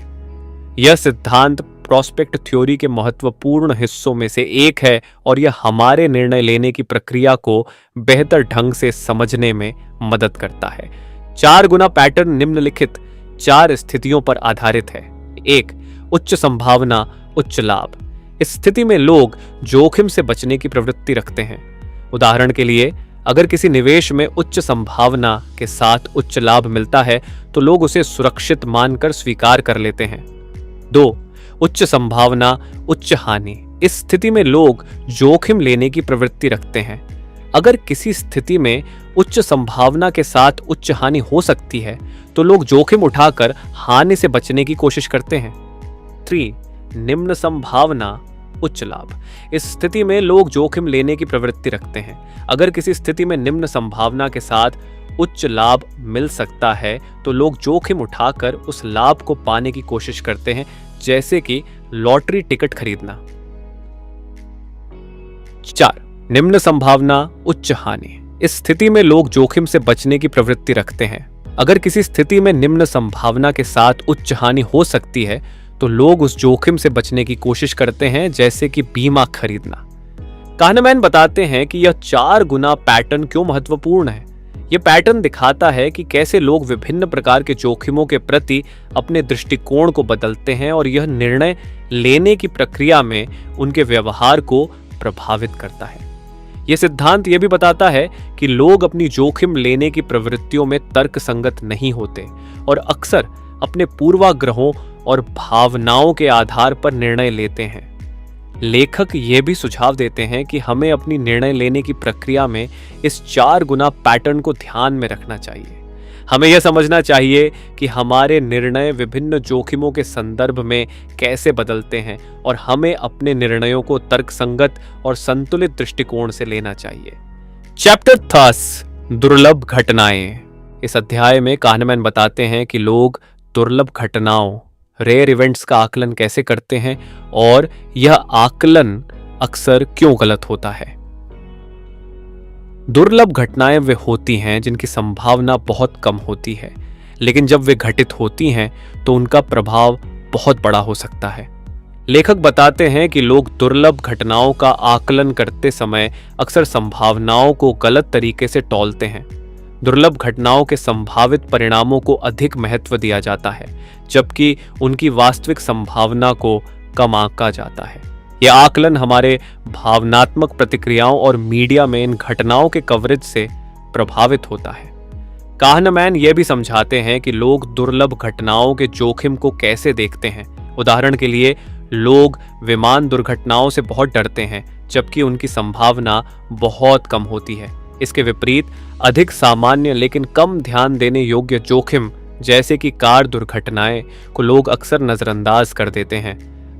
यह सिद्धांत प्रोस्पेक्ट थ्योरी के महत्वपूर्ण हिस्सों में से एक है और यह हमारे निर्णय लेने की प्रक्रिया को बेहतर ढंग से समझने में मदद करता है। 4 गुना पैटर्न निम्नलिखित 4 स्थितियों पर आधारित है। 1 उच्च संभावना उच्च लाभ। इस स्थिति में लोग जोखिम से बचने की प्रवृत्ति रखते हैं। उदाहरण के लिए, अगर किसी निवेश में उच्च संभावना के साथ उच्च लाभ मिलता है तो लोग उसे सुरक्षित मानकर स्वीकार कर लेते हैं। 2 उच्च संभावना उच्च हानि। इस स्थिति में लोग जोखिम लेने की प्रवृत्ति रखते हैं। अगर किसी स्थिति में उच्च संभावना के साथ उच्च हानि हो सकती है तो लोग जोखिम उठाकर हानि से बचने की कोशिश करते हैं। 3. निम्न संभावना उच्च लाभ। इस स्थिति में लोग जोखिम लेने की प्रवृत्ति रखते हैं। अगर किसी स्थिति में निम्न संभावना के साथ उच्च लाभ मिल सकता है तो लोग जोखिम उठाकर उस लाभ को पाने की कोशिश करते हैं, जैसे कि लॉटरी टिकट खरीदना। 4. निम्न संभावना उच्च हानि। इस स्थिति में लोग जोखिम से बचने की प्रवृत्ति रखते हैं। अगर किसी स्थिति में निम्न संभावना के साथ उच्च हानि हो सकती है तो लोग उस जोखिम से बचने की कोशिश करते हैं, जैसे कि बीमा खरीदना। काहनमैन बताते हैं कि यह 4 गुना पैटर्न क्यों महत्वपूर्ण है। यह पैटर्न दिखाता है कि कैसे लोग विभिन्न प्रकार के जोखिमों के प्रति अपने दृष्टिकोण को बदलते हैं और यह निर्णय लेने की प्रक्रिया में उनके व्यवहार को प्रभावित करता है। यह सिद्धांत यह भी बताता है कि लोग अपनी जोखिम लेने की प्रवृत्तियों में तर्कसंगत नहीं होते और अक्सर अपने पूर्वाग्रहों और भावनाओं के आधार पर निर्णय लेते हैं। लेखक यह भी सुझाव देते हैं कि हमें अपनी निर्णय लेने की प्रक्रिया में इस 4 गुना पैटर्न को ध्यान में रखना चाहिए। हमें यह समझना चाहिए कि हमारे निर्णय विभिन्न जोखिमों के संदर्भ में कैसे बदलते हैं और हमें अपने निर्णयों को तर्कसंगत और संतुलित दृष्टिकोण से लेना चाहिए। चैप्टर 10 दुर्लभ घटनाएं। इस अध्याय में काहनमैन बताते हैं कि लोग दुर्लभ घटनाओं रेयर इवेंट्स का आकलन कैसे करते हैं और यह आकलन अक्सर क्यों गलत होता है। दुर्लभ घटनाएं वे होती हैं जिनकी संभावना बहुत कम होती है, लेकिन जब वे घटित होती हैं तो उनका प्रभाव बहुत बड़ा हो सकता है। लेखक बताते हैं कि लोग दुर्लभ घटनाओं का आकलन करते समय अक्सर संभावनाओं को गलत तरीके से टॉलते हैं। दुर्लभ घटनाओं के संभावित परिणामों को अधिक महत्व दिया जाता है, जबकि उनकी वास्तविक संभावना को कम आंका जाता है। यह आकलन हमारे भावनात्मक प्रतिक्रियाओं और मीडिया में इन घटनाओं के कवरेज से प्रभावित होता है। काहनमैन यह भी समझाते हैं कि लोग दुर्लभ घटनाओं के जोखिम को कैसे देखते हैं। उदाहरण के लिए, लोग विमान दुर्घटनाओं से बहुत डरते हैं, जबकि उनकी संभावना बहुत कम होती है। इसके विपरीत, अधिक सामान्य लेकिन कम ध्यान देने योग्य जोखिम जैसे कि कार दुर्घटनाएं को लोग अक्सर नजरअंदाज कर देते हैं,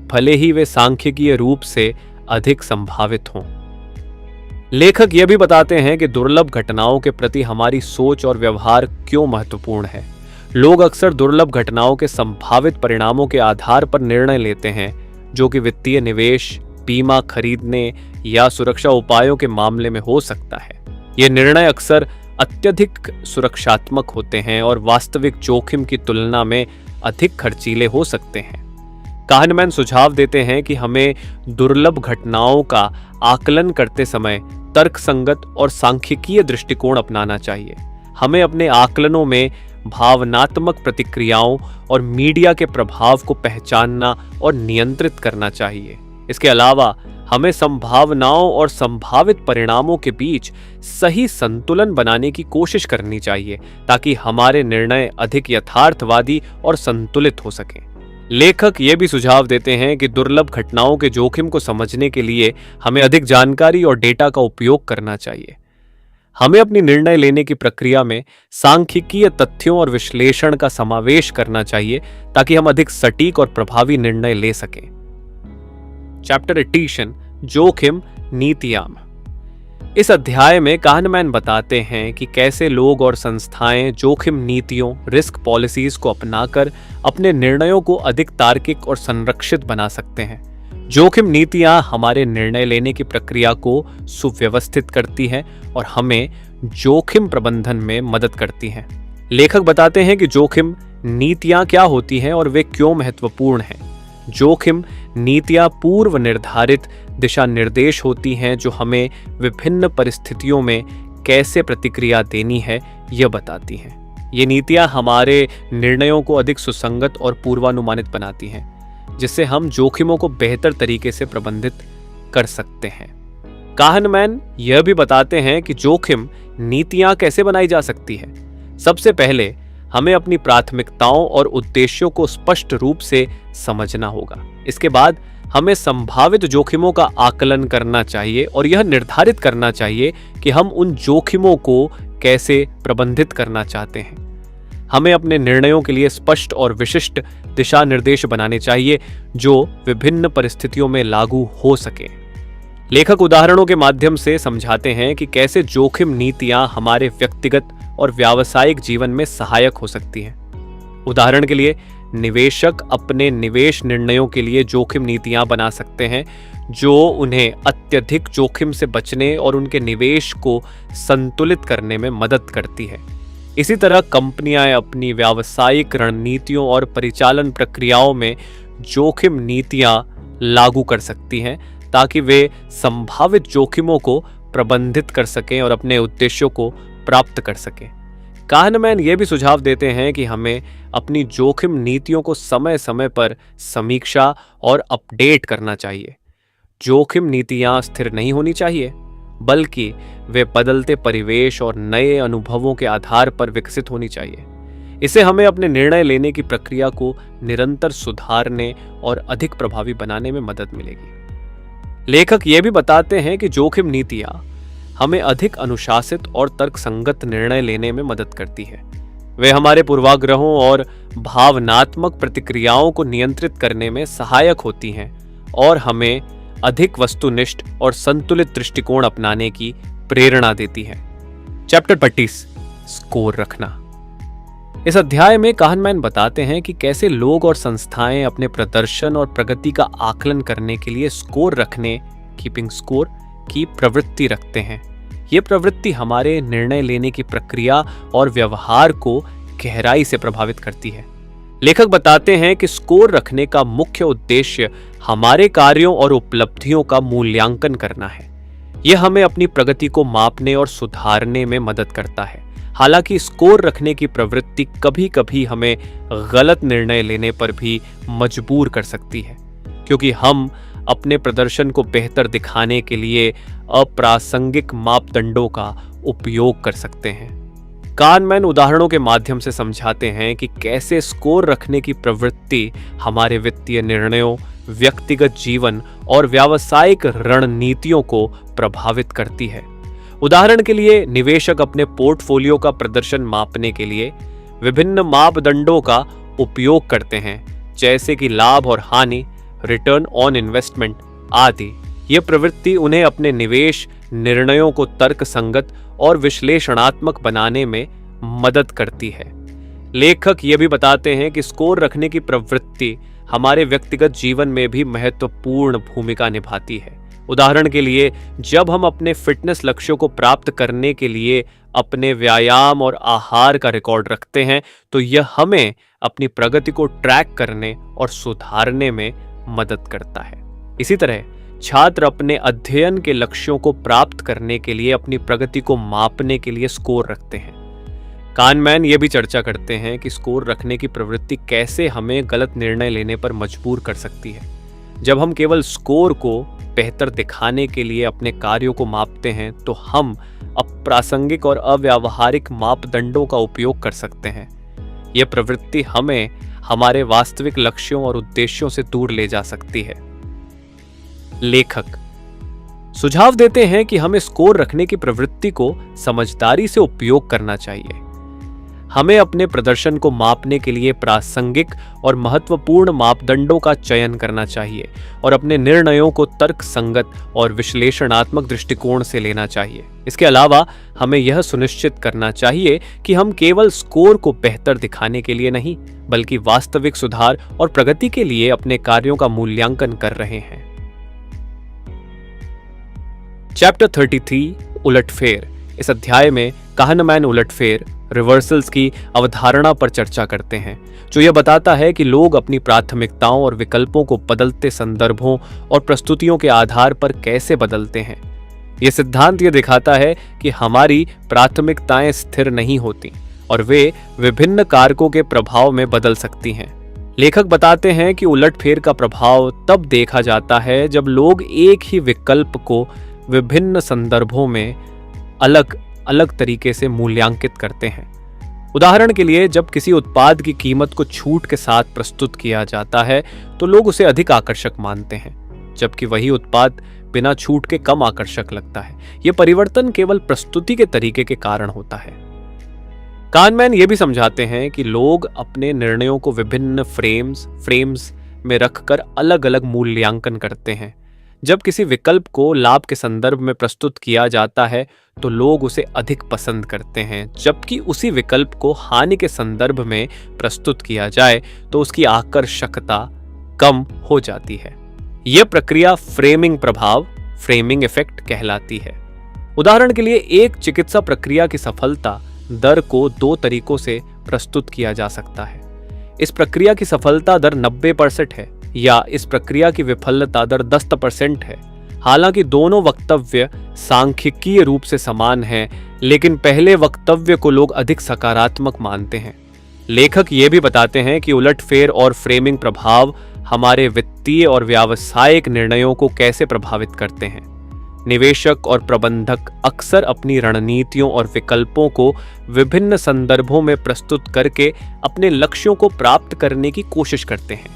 भले ही वे सांख्यिकीय रूप से अधिक संभावित हों। लेखक यह भी बताते हैं कि दुर्लभ घटनाओं के प्रति हमारी सोच और व्यवहार क्यों महत्वपूर्ण है। लोग अक्सर दुर्लभ घटनाओं के संभावित परिणामों के आधार पर निर्णय लेते हैं, जो कि वित्तीय निवेश, बीमा खरीदने या सुरक्षा उपायों के मामले में हो सकता है। ये निर्णय अक्सर अत्यधिक सुरक्षात्मक होते हैं और वास्तविक जोखिम की तुलना में अधिक खर्चीले हो सकते हैं। काहनमैन सुझाव देते हैं कि हमें दुर्लभ घटनाओं का आकलन करते समय तर्कसंगत और सांख्यिकीय दृष्टिकोण अपनाना चाहिए। हमें अपने आकलनों में भावनात्मक प्रतिक्रियाओं और मीडिया के प्रभाव को पहचानना और नियंत्रित करना चाहिए। इसके अलावा हमें संभावनाओं और संभावित परिणामों के बीच सही संतुलन बनाने की कोशिश करनी चाहिए, ताकि हमारे निर्णय अधिक यथार्थवादी और संतुलित हो सकें। लेखक ये भी सुझाव देते हैं कि दुर्लभ घटनाओं के जोखिम को समझने के लिए हमें अधिक जानकारी और डेटा का उपयोग करना चाहिए। हमें अपनी निर्णय लेने की प्रक्रिया में सांख्यिकीय तथ्यों और विश्लेषण का समावेश करना चाहिए, ताकि हम अधिक सटीक और प्रभावी निर्णय ले सकें। चैप्टर 18 जोखिम नीतियां। इस अध्याय में काहनमैन बताते हैं कि कैसे लोग और संस्थाएं जोखिम नीतियों, रिस्क पॉलिसीज को अपनाकर अपने निर्णयों को अधिक तार्किक और संरक्षित बना सकते हैं। जोखिम नीतियां हमारे निर्णय लेने की प्रक्रिया को सुव्यवस्थित करती हैं और हमें जोखिम प्रबंधन में मदद करती हैं। लेखक बताते हैं कि जोखिम नीतियां क्या होती हैं और वे क्यों महत्वपूर्ण हैं। जोखिम नीतियां पूर्व निर्धारित दिशा निर्देश होती हैं जो हमें विभिन्न परिस्थितियों में कैसे प्रतिक्रिया देनी है यह बताती हैं। ये नीतियां हमारे निर्णयों को अधिक सुसंगत और पूर्वानुमानित बनाती हैं, जिससे हम जोखिमों को बेहतर तरीके से प्रबंधित कर सकते हैं। काहनमैन यह भी बताते हैं कि जोखिम नीतियां कैसे बनाई जा सकती है। सबसे पहले हमें अपनी प्राथमिकताओं और उद्देश्यों को स्पष्ट रूप से समझना होगा। इसके बाद हमें संभावित जोखिमों का आकलन करना चाहिए और यह निर्धारित करना चाहिए कि हम उन जोखिमों को कैसे प्रबंधित करना चाहते हैं। हमें अपने निर्णयों के लिए स्पष्ट और विशिष्ट दिशा निर्देश बनाने चाहिए जो विभिन्न परिस्थितियों में लागू हो सके। लेखक उदाहरणों के माध्यम से समझाते हैं कि कैसे जोखिम नीतियां हमारे व्यक्तिगत और व्यावसायिक जीवन में सहायक हो सकती हैं। उदाहरण के लिए, निवेशक अपने निवेश निर्णयों के लिए जोखिम नीतियां बना सकते हैं जो उन्हें अत्यधिक जोखिम से बचने और उनके निवेश को संतुलित करने में मदद करती है। इसी तरह कंपनियां अपनी व्यावसायिक रणनीतियों और परिचालन प्रक्रियाओं में जोखिम नीतियां लागू कर सकती हैं ताकि वे संभावित जोखिमों को प्रबंधित कर सकें और अपने उद्देश्यों को प्राप्त कर सकें। काहनमैन ये भी सुझाव देते हैं कि हमें अपनी जोखिम नीतियों को समय समय पर समीक्षा और अपडेट करना चाहिए। जोखिम नीतियां स्थिर नहीं होनी चाहिए, बल्कि वे बदलते परिवेश और नए अनुभवों के आधार पर विकसित होनी चाहिए। इससे हमें अपने निर्णय लेने की प्रक्रिया को निरंतर सुधारने और अधिक प्रभावी बनाने में मदद मिलेगी। लेखक ये भी बताते हैं कि जोखिम नीतियां हमें अधिक अनुशासित और तर्कसंगत निर्णय लेने में मदद करती है। वे हमारे पूर्वाग्रहों और भावनात्मक प्रतिक्रियाओं को नियंत्रित करने में सहायक होती हैं और हमें अधिक वस्तुनिष्ठ और संतुलित दृष्टिकोण अपनाने की प्रेरणा देती है। चैप्टर 25, स्कोर रखना। इस अध्याय में काहनमैन बताते हैं कि कैसे लोग और संस्थाएं अपने प्रदर्शन और प्रगति का आकलन करने के लिए स्कोर रखने, कीपिंग स्कोर, की प्रवृत्ति रखते हैं। ये प्रवृत्ति हमारे निर्णय लेने की प्रक्रिया और व्यवहार को गहराई से प्रभावित करती है। लेखक बताते हैं कि स्कोर रखने का मुख्य उद्देश्य हमारे कार्यों और उपलब्धियों का मूल्यांकन करना है। यह हमें अपनी प्रगति को मापने और सुधारने में मदद करता है। हालांकि स्कोर रखने की प्रवृत्ति कभी-कभी हमें गलत निर्णय लेने पर भी मजबूर कर सकती है, क्योंकि हम अपने प्रदर्शन को बेहतर दिखाने के लिए अप्रासंगिक मापदंडों का उपयोग कर सकते हैं। काहनमैन उदाहरणों के माध्यम से समझाते हैं कि कैसे स्कोर रखने की प्रवृत्ति हमारे वित्तीय निर्णयों, व्यक्तिगत जीवन और व्यावसायिक रणनीतियों को प्रभावित करती है। उदाहरण के लिए, निवेशक अपने पोर्टफोलियो का प्रदर्शन मापने के लिए विभिन्न मापदंडों का उपयोग करते हैं, जैसे कि लाभ और हानि, रिटर्न ऑन इन्वेस्टमेंट आदि। यह प्रवृत्ति उन्हें अपने निवेश निर्णयों को तर्कसंगत और विश्लेषणात्मक बनाने में मदद करती है। लेखक ये भी बताते हैं कि स्कोर रखने की प्रवृत्ति हमारे व्यक्तिगत जीवन में भी महत्वपूर्ण भूमिका निभाती है। उदाहरण के लिए, जब हम अपने फिटनेस लक्ष्यों को प्राप्त करने के लिए अपने व्यायाम और आहार का रिकॉर्ड रखते हैं, तो यह हमें अपनी प्रगति को ट्रैक करने और सुधारने में मदद करता है। इसी तरह छात्र अपने अध्ययन के लक्ष्यों को प्राप्त करने के लिए अपनी प्रगति को मापने के लिए स्कोर रखते हैं। काहनमैन ये भी चर्चा करते हैं कि स्कोर रखने की प्रवृत्ति कैसे हमें गलत निर्णय लेने पर मजबूर कर सकती है। जब हम केवल स्कोर को बेहतर दिखाने के लिए अपने कार्यों को मापते हैं, तो हम अप्रासंगिक और अव्यावहारिक मापदंडों का उपयोग कर सकते हैं। यह प्रवृत्ति हमें हमारे वास्तविक लक्ष्यों और उद्देश्यों से दूर ले जा सकती है। लेखक सुझाव देते हैं कि हमें स्कोर रखने की प्रवृत्ति को समझदारी से उपयोग करना चाहिए। हमें अपने प्रदर्शन को मापने के लिए प्रासंगिक और महत्वपूर्ण मापदंडों का चयन करना चाहिए और अपने निर्णयों को तर्कसंगत और विश्लेषणात्मक दृष्टिकोण से लेना चाहिए। इसके अलावा हमें यह सुनिश्चित करना चाहिए कि हम केवल स्कोर को बेहतर दिखाने के लिए नहीं, बल्कि वास्तविक सुधार और प्रगति के लिए अपने कार्यों का मूल्यांकन कर रहे हैं। चैप्टर 33, उलटफेर। इस अध्याय में काहनमैन उलटफेर, रिवर्सल्स की अवधारणा पर चर्चा करते हैं, जो यह बताता है कि लोग अपनी प्राथमिकताओं और विकल्पों को बदलते संदर्भों और प्रस्तुतियों के आधार पर कैसे बदलते हैं। यह सिद्धांत यह दिखाता है कि हमारी प्राथमिकताएं स्थिर नहीं होती और वे विभिन्न कारकों के प्रभाव में बदल सकती हैं। लेखक बताते हैं कि उलटफेर का प्रभाव तब देखा जाता है जब लोग एक ही विकल्प को विभिन्न संदर्भों में अलग अलग तरीके से मूल्यांकित करते हैं। उदाहरण के लिए जब किसी उत्पाद की कीमत को छूट के साथ प्रस्तुत किया जाता है तो लोग उसे अधिक आकर्षक मानते हैं, जबकि वही उत्पाद बिना छूट के कम आकर्षक लगता है। यह परिवर्तन केवल प्रस्तुति के तरीके के कारण होता है। काहनमैन यह भी समझाते हैं कि लोग अपने निर्णयों को विभिन्न फ्रेम्स में रखकर अलग अलग मूल्यांकन करते हैं। जब किसी विकल्प को लाभ के संदर्भ में प्रस्तुत किया जाता है तो लोग उसे अधिक पसंद करते हैं, जबकि उसी विकल्प को हानि के संदर्भ में प्रस्तुत किया जाए तो उसकी आकर्षकता कम हो जाती है। यह प्रक्रिया फ्रेमिंग प्रभाव, फ्रेमिंग इफेक्ट कहलाती है। उदाहरण के लिए एक चिकित्सा प्रक्रिया की सफलता दर को 2 तरीकों से प्रस्तुत किया जा सकता है। इस प्रक्रिया की सफलता दर 90% है या इस प्रक्रिया की विफलता दर 10% है। हालांकि दोनों वक्तव्य सांख्यिकीय रूप से समान हैं, लेकिन पहले वक्तव्य को लोग अधिक सकारात्मक मानते हैं। लेखक ये भी बताते हैं कि उलटफेर और फ्रेमिंग प्रभाव हमारे वित्तीय और व्यावसायिक निर्णयों को कैसे प्रभावित करते हैं। निवेशक और प्रबंधक अक्सर अपनी रणनीतियों और विकल्पों को विभिन्न संदर्भों में प्रस्तुत करके अपने लक्ष्यों को प्राप्त करने की कोशिश करते हैं।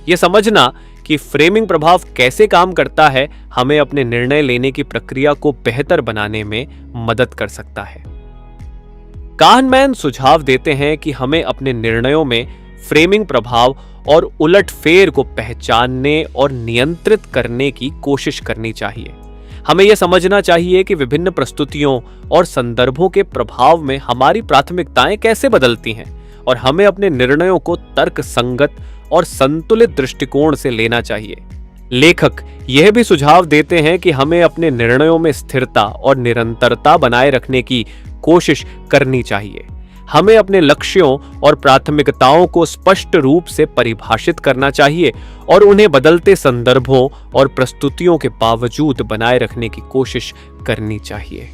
यह समझना कि फ्रेमिंग प्रभाव कैसे काम करता है हमें अपने निर्णय लेने की प्रक्रिया को बेहतर बनाने में मदद कर सकता है। काहनमैन सुझाव देते हैं कि हमें अपने निर्णयों में फ्रेमिंग प्रभाव और उलटफेर को पहचानने और नियंत्रित करने की कोशिश करनी चाहिए। हमें यह समझना चाहिए कि विभिन्न प्रस्तुतियों और संदर्भों के प्रभाव में हमारी प्राथमिकताएं कैसे बदलती हैं और हमें अपने निर्णयों को तर्कसंगत और संतुलित दृष्टिकोण से लेना चाहिए। लेखक यह भी सुझाव देते हैं कि हमें अपने निर्णयों में स्थिरता और निरंतरता बनाए रखने की कोशिश करनी चाहिए। हमें अपने लक्ष्यों और प्राथमिकताओं को स्पष्ट रूप से परिभाषित करना चाहिए और उन्हें बदलते संदर्भों और प्रस्तुतियों के बावजूद बनाए रखने की कोशिश करनी चाहिए।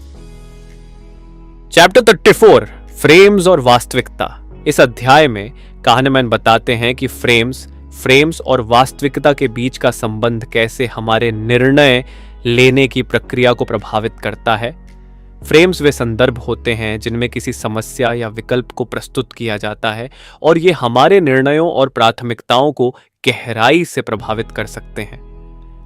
चैप्टर 34 फ्रेम्स और वास्तविकता। इस अध्याय में काहनमैन बताते हैं कि फ्रेम्स और वास्तविकता के बीच का संबंध कैसे हमारे निर्णय लेने की प्रक्रिया को प्रभावित करता है। फ्रेम्स वे संदर्भ होते हैं जिनमें किसी समस्या या विकल्प को प्रस्तुत किया जाता है और ये हमारे निर्णयों और प्राथमिकताओं को गहराई से प्रभावित कर सकते हैं।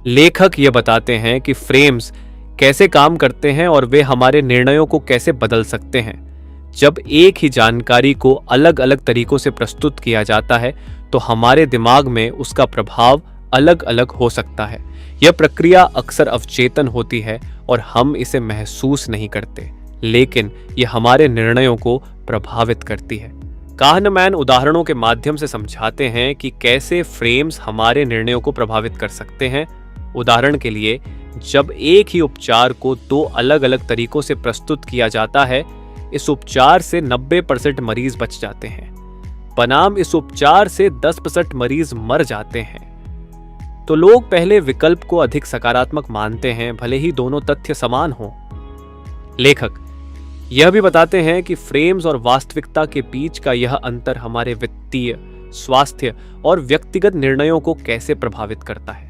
लेखक ये बताते हैं कि फ्रेम्स कैसे काम करते हैं और वे हमारे निर्णयों को कैसे बदल सकते हैं। जब एक ही जानकारी को अलग अलग तरीकों से प्रस्तुत किया जाता है तो हमारे दिमाग में उसका प्रभाव अलग अलग हो सकता है। यह प्रक्रिया अक्सर अवचेतन होती है और हम इसे महसूस नहीं करते, लेकिन यह हमारे निर्णयों को प्रभावित करती है। काहनमैन उदाहरणों के माध्यम से समझाते हैं कि कैसे फ्रेम्स हमारे निर्णयों को प्रभावित कर सकते हैं। उदाहरण के लिए, जब एक ही उपचार को 2 अलग अलग तरीकों से प्रस्तुत किया जाता है, इस उपचार से 90% मरीज बच जाते हैं, बनाम इस उपचार से 10% मरीज मर जाते हैं। तो लोग पहले विकल्प को अधिक सकारात्मक मानते हैं, भले ही दोनों तथ्य समान हों। लेखक यह भी बताते हैं कि फ्रेम्स और वास्तविकता के बीच का यह अंतर हमारे वित्तीय, स्वास्थ्य और व्यक्तिगत निर्णयों को कैसे प्रभावित करता है।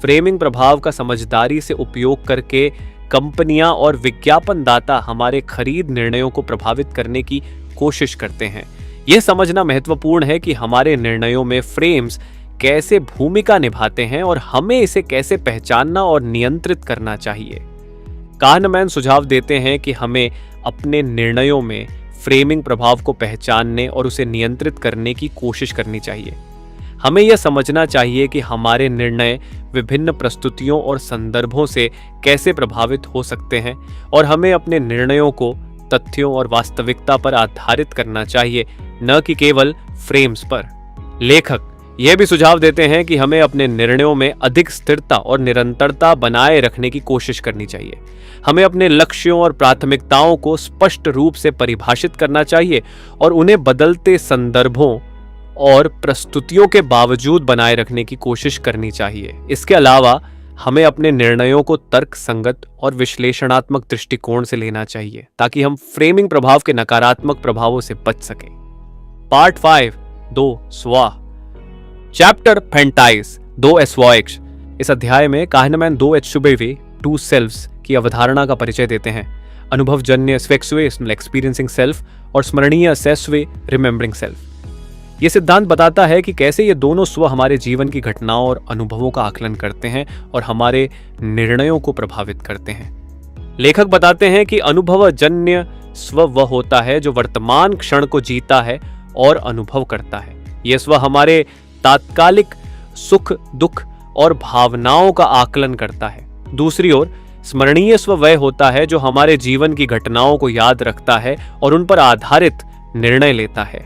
फ्रेमिंग प्रभाव का समझदारी से उपयोग करके कंपनियां और विज्ञापनदाता हमारे खरीद निर्णयों को प्रभावित करने की कोशिश करते हैं। यह समझना महत्वपूर्ण है कि हमारे निर्णयों में फ्रेम्स कैसे भूमिका निभाते हैं और हमें इसे कैसे पहचानना और नियंत्रित करना चाहिए। काहनमैन सुझाव देते हैं कि हमें अपने निर्णयों में फ्रेमिंग प्रभाव को पहचानने और उसे नियंत्रित करने की कोशिश करनी चाहिए। हमें यह समझना चाहिए कि हमारे निर्णय विभिन्न प्रस्तुतियों और संदर्भों से कैसे प्रभावित हो सकते हैं और हमें अपने निर्णयों को तथ्यों और वास्तविकता पर आधारित करना चाहिए, न कि केवल फ्रेम्स पर। लेखक यह भी सुझाव देते हैं कि हमें अपने निर्णयों में अधिक स्थिरता और निरंतरता बनाए रखने की कोशिश करनी चाहिए। हमें अपने लक्ष्यों और प्राथमिकताओं को स्पष्ट रूप से परिभाषित करना चाहिए और उन्हें बदलते संदर्भों और प्रस्तुतियों के बावजूद बनाए रखने की कोशिश करनी चाहिए। इसके अलावा हमें अपने निर्णयों को तर्कसंगत और विश्लेषणात्मक दृष्टिकोण से लेना चाहिए ताकि हम फ्रेमिंग प्रभाव के नकारात्मक प्रभावों से बच सकें। पार्ट 5 2 स्वा। चैप्टर 35 2 एस्वॉइक्स। इस अध्याय में काहनमैन 2 एचुबेवे 2 सेल्व्स की अवधारणा का परिचय देते हैं। अनुभवजन्य स्वेक्स्वे एक्सपीरियंसिंग सेल्फ और स्मरणीय सेस्वे रिमेम्बरिंग सेल्फ। ये सिद्धांत बताता है कि कैसे ये दोनों स्व हमारे जीवन की घटनाओं और अनुभवों का आकलन करते हैं और हमारे निर्णयों को प्रभावित करते हैं। लेखक बताते हैं कि अनुभवजन्य स्व वह होता है जो वर्तमान क्षण को जीता है और अनुभव करता है। यह स्व हमारे तात्कालिक सुख दुख और भावनाओं का आकलन करता है। दूसरी ओर स्मरणीय स्व वह होता है जो हमारे जीवन की घटनाओं को याद रखता है और उन पर आधारित निर्णय लेता है।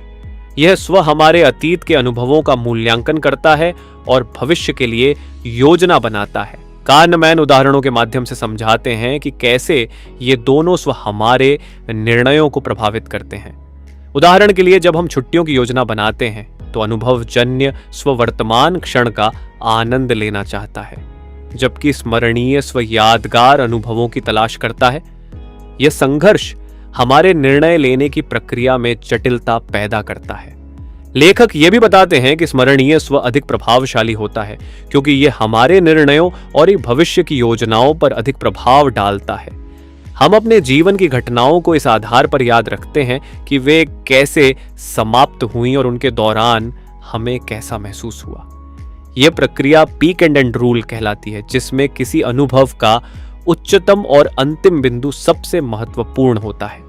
यह स्व हमारे अतीत के अनुभवों का मूल्यांकन करता है और भविष्य के लिए योजना बनाता है। kahneman उदाहरणों के माध्यम से समझाते हैं कि कैसे ये दोनों स्व हमारे निर्णयों को प्रभावित करते हैं। उदाहरण के लिए, जब हम छुट्टियों की योजना बनाते हैं तो अनुभवजन्य स्व वर्तमान क्षण का आनंद लेना चाहता है, जबकि स्मरणीय स्व यादगार अनुभवों की तलाश करता है। यह संघर्ष हमारे निर्णय लेने की प्रक्रिया में जटिलता पैदा करता है। लेखक ये भी बताते हैं कि स्मरणीय स्व अधिक प्रभावशाली होता है क्योंकि यह हमारे निर्णयों और भविष्य की योजनाओं पर अधिक प्रभाव डालता है। हम अपने जीवन की घटनाओं को इस आधार पर याद रखते हैं कि वे कैसे समाप्त हुई और उनके दौरान हमें कैसा महसूस हुआ। यह प्रक्रिया पीक एंड एंड रूल कहलाती है, जिसमें किसी अनुभव का उच्चतम और अंतिम बिंदु सबसे महत्वपूर्ण होता है।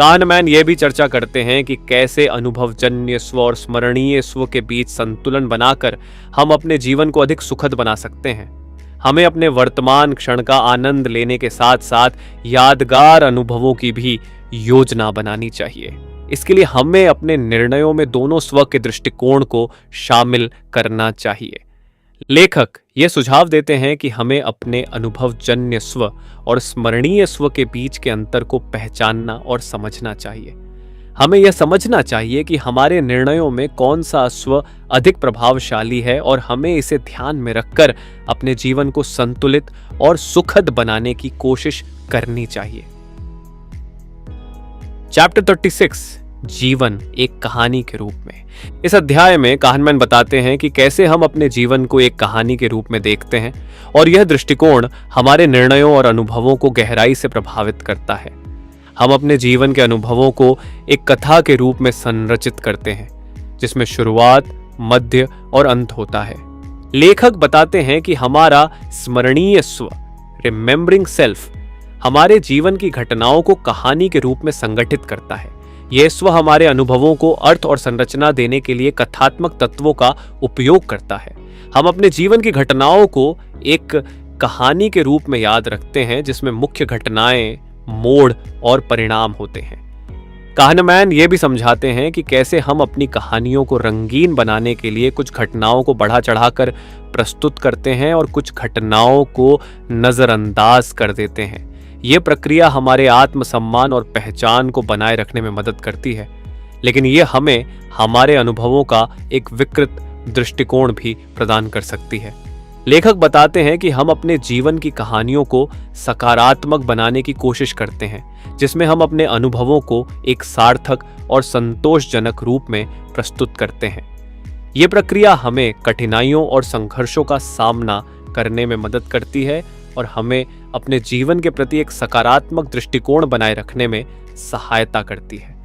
kahneman यह भी चर्चा करते हैं कि कैसे अनुभवजन्य स्व और स्मरणीय स्व के बीच संतुलन बनाकर हम अपने जीवन को अधिक सुखद बना सकते हैं। हमें अपने वर्तमान क्षण का आनंद लेने के साथ साथ यादगार अनुभवों की भी योजना बनानी चाहिए। इसके लिए हमें अपने निर्णयों में दोनों स्व के दृष्टिकोण को शामिल करना चाहिए। लेखक ये सुझाव देते हैं कि हमें अपने अनुभवजन्य स्व और स्मरणीय स्व के बीच के अंतर को पहचानना और समझना चाहिए। हमें यह समझना चाहिए कि हमारे निर्णयों में कौन सा स्व अधिक प्रभावशाली है और हमें इसे ध्यान में रखकर अपने जीवन को संतुलित और सुखद बनाने की कोशिश करनी चाहिए। चैप्टर 36 जीवन एक कहानी के रूप में। इस अध्याय में kahneman बताते हैं कि कैसे हम अपने जीवन को एक कहानी के रूप में देखते हैं और यह दृष्टिकोण हमारे निर्णयों और अनुभवों को गहराई से प्रभावित करता है। हम अपने जीवन के अनुभवों को एक कथा के रूप में संरचित करते हैं, जिसमें शुरुआत, मध्य और अंत होता है। लेखक बताते हैं कि हमारा स्मरणीय स्व रिमेम्बरिंग सेल्फ हमारे जीवन की घटनाओं को कहानी के रूप में संगठित करता है। यह स्व हमारे अनुभवों को अर्थ और संरचना देने के लिए कथात्मक तत्वों का उपयोग करता है। हम अपने जीवन की घटनाओं को एक कहानी के रूप में याद रखते हैं, जिसमें मुख्य घटनाएं, मोड़ और परिणाम होते हैं। kahneman ये भी समझाते हैं कि कैसे हम अपनी कहानियों को रंगीन बनाने के लिए कुछ घटनाओं को बढ़ा चढ़ाकर प्रस्तुत करते हैं और कुछ घटनाओं को नजरअंदाज कर देते हैं। ये प्रक्रिया हमारे आत्मसम्मान और पहचान को बनाए रखने में मदद करती है, लेकिन ये हमें हमारे अनुभवों का एक विकृत दृष्टिकोण भी प्रदान कर सकती है। लेखक बताते हैं कि हम अपने जीवन की कहानियों को सकारात्मक बनाने की कोशिश करते हैं, जिसमें हम अपने अनुभवों को एक सार्थक और संतोषजनक रूप में प्रस्तुत करते हैं। ये प्रक्रिया हमें कठिनाइयों और संघर्षों का सामना करने में मदद करती है और हमें अपने जीवन के प्रति एक सकारात्मक दृष्टिकोण बनाए रखने में सहायता करती है।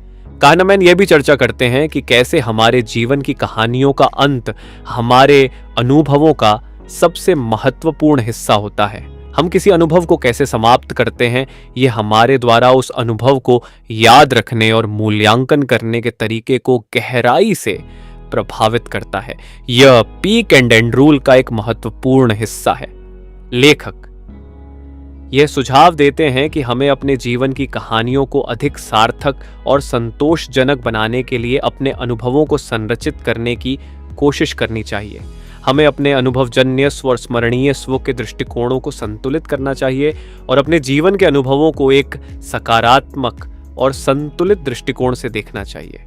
kahneman यह भी चर्चा करते हैं कि कैसे हमारे जीवन की कहानियों का अंत हमारे अनुभवों का सबसे महत्वपूर्ण हिस्सा होता है। हम किसी अनुभव को कैसे समाप्त करते हैं, यह हमारे द्वारा उस अनुभव को याद रखने और मूल्यांकन करने के तरीके को गहराई से प्रभावित करता है। यह पीक एंड एंड रूल का एक महत्वपूर्ण हिस्सा है। लेखक यह सुझाव देते हैं कि हमें अपने जीवन की कहानियों को अधिक सार्थक और संतोषजनक बनाने के लिए अपने अनुभवों को संरचित करने की कोशिश करनी चाहिए। हमें अपने अनुभवजन्य स्व और स्मरणीय स्व के दृष्टिकोणों को संतुलित करना चाहिए और अपने जीवन के अनुभवों को एक सकारात्मक और संतुलित दृष्टिकोण से देखना चाहिए।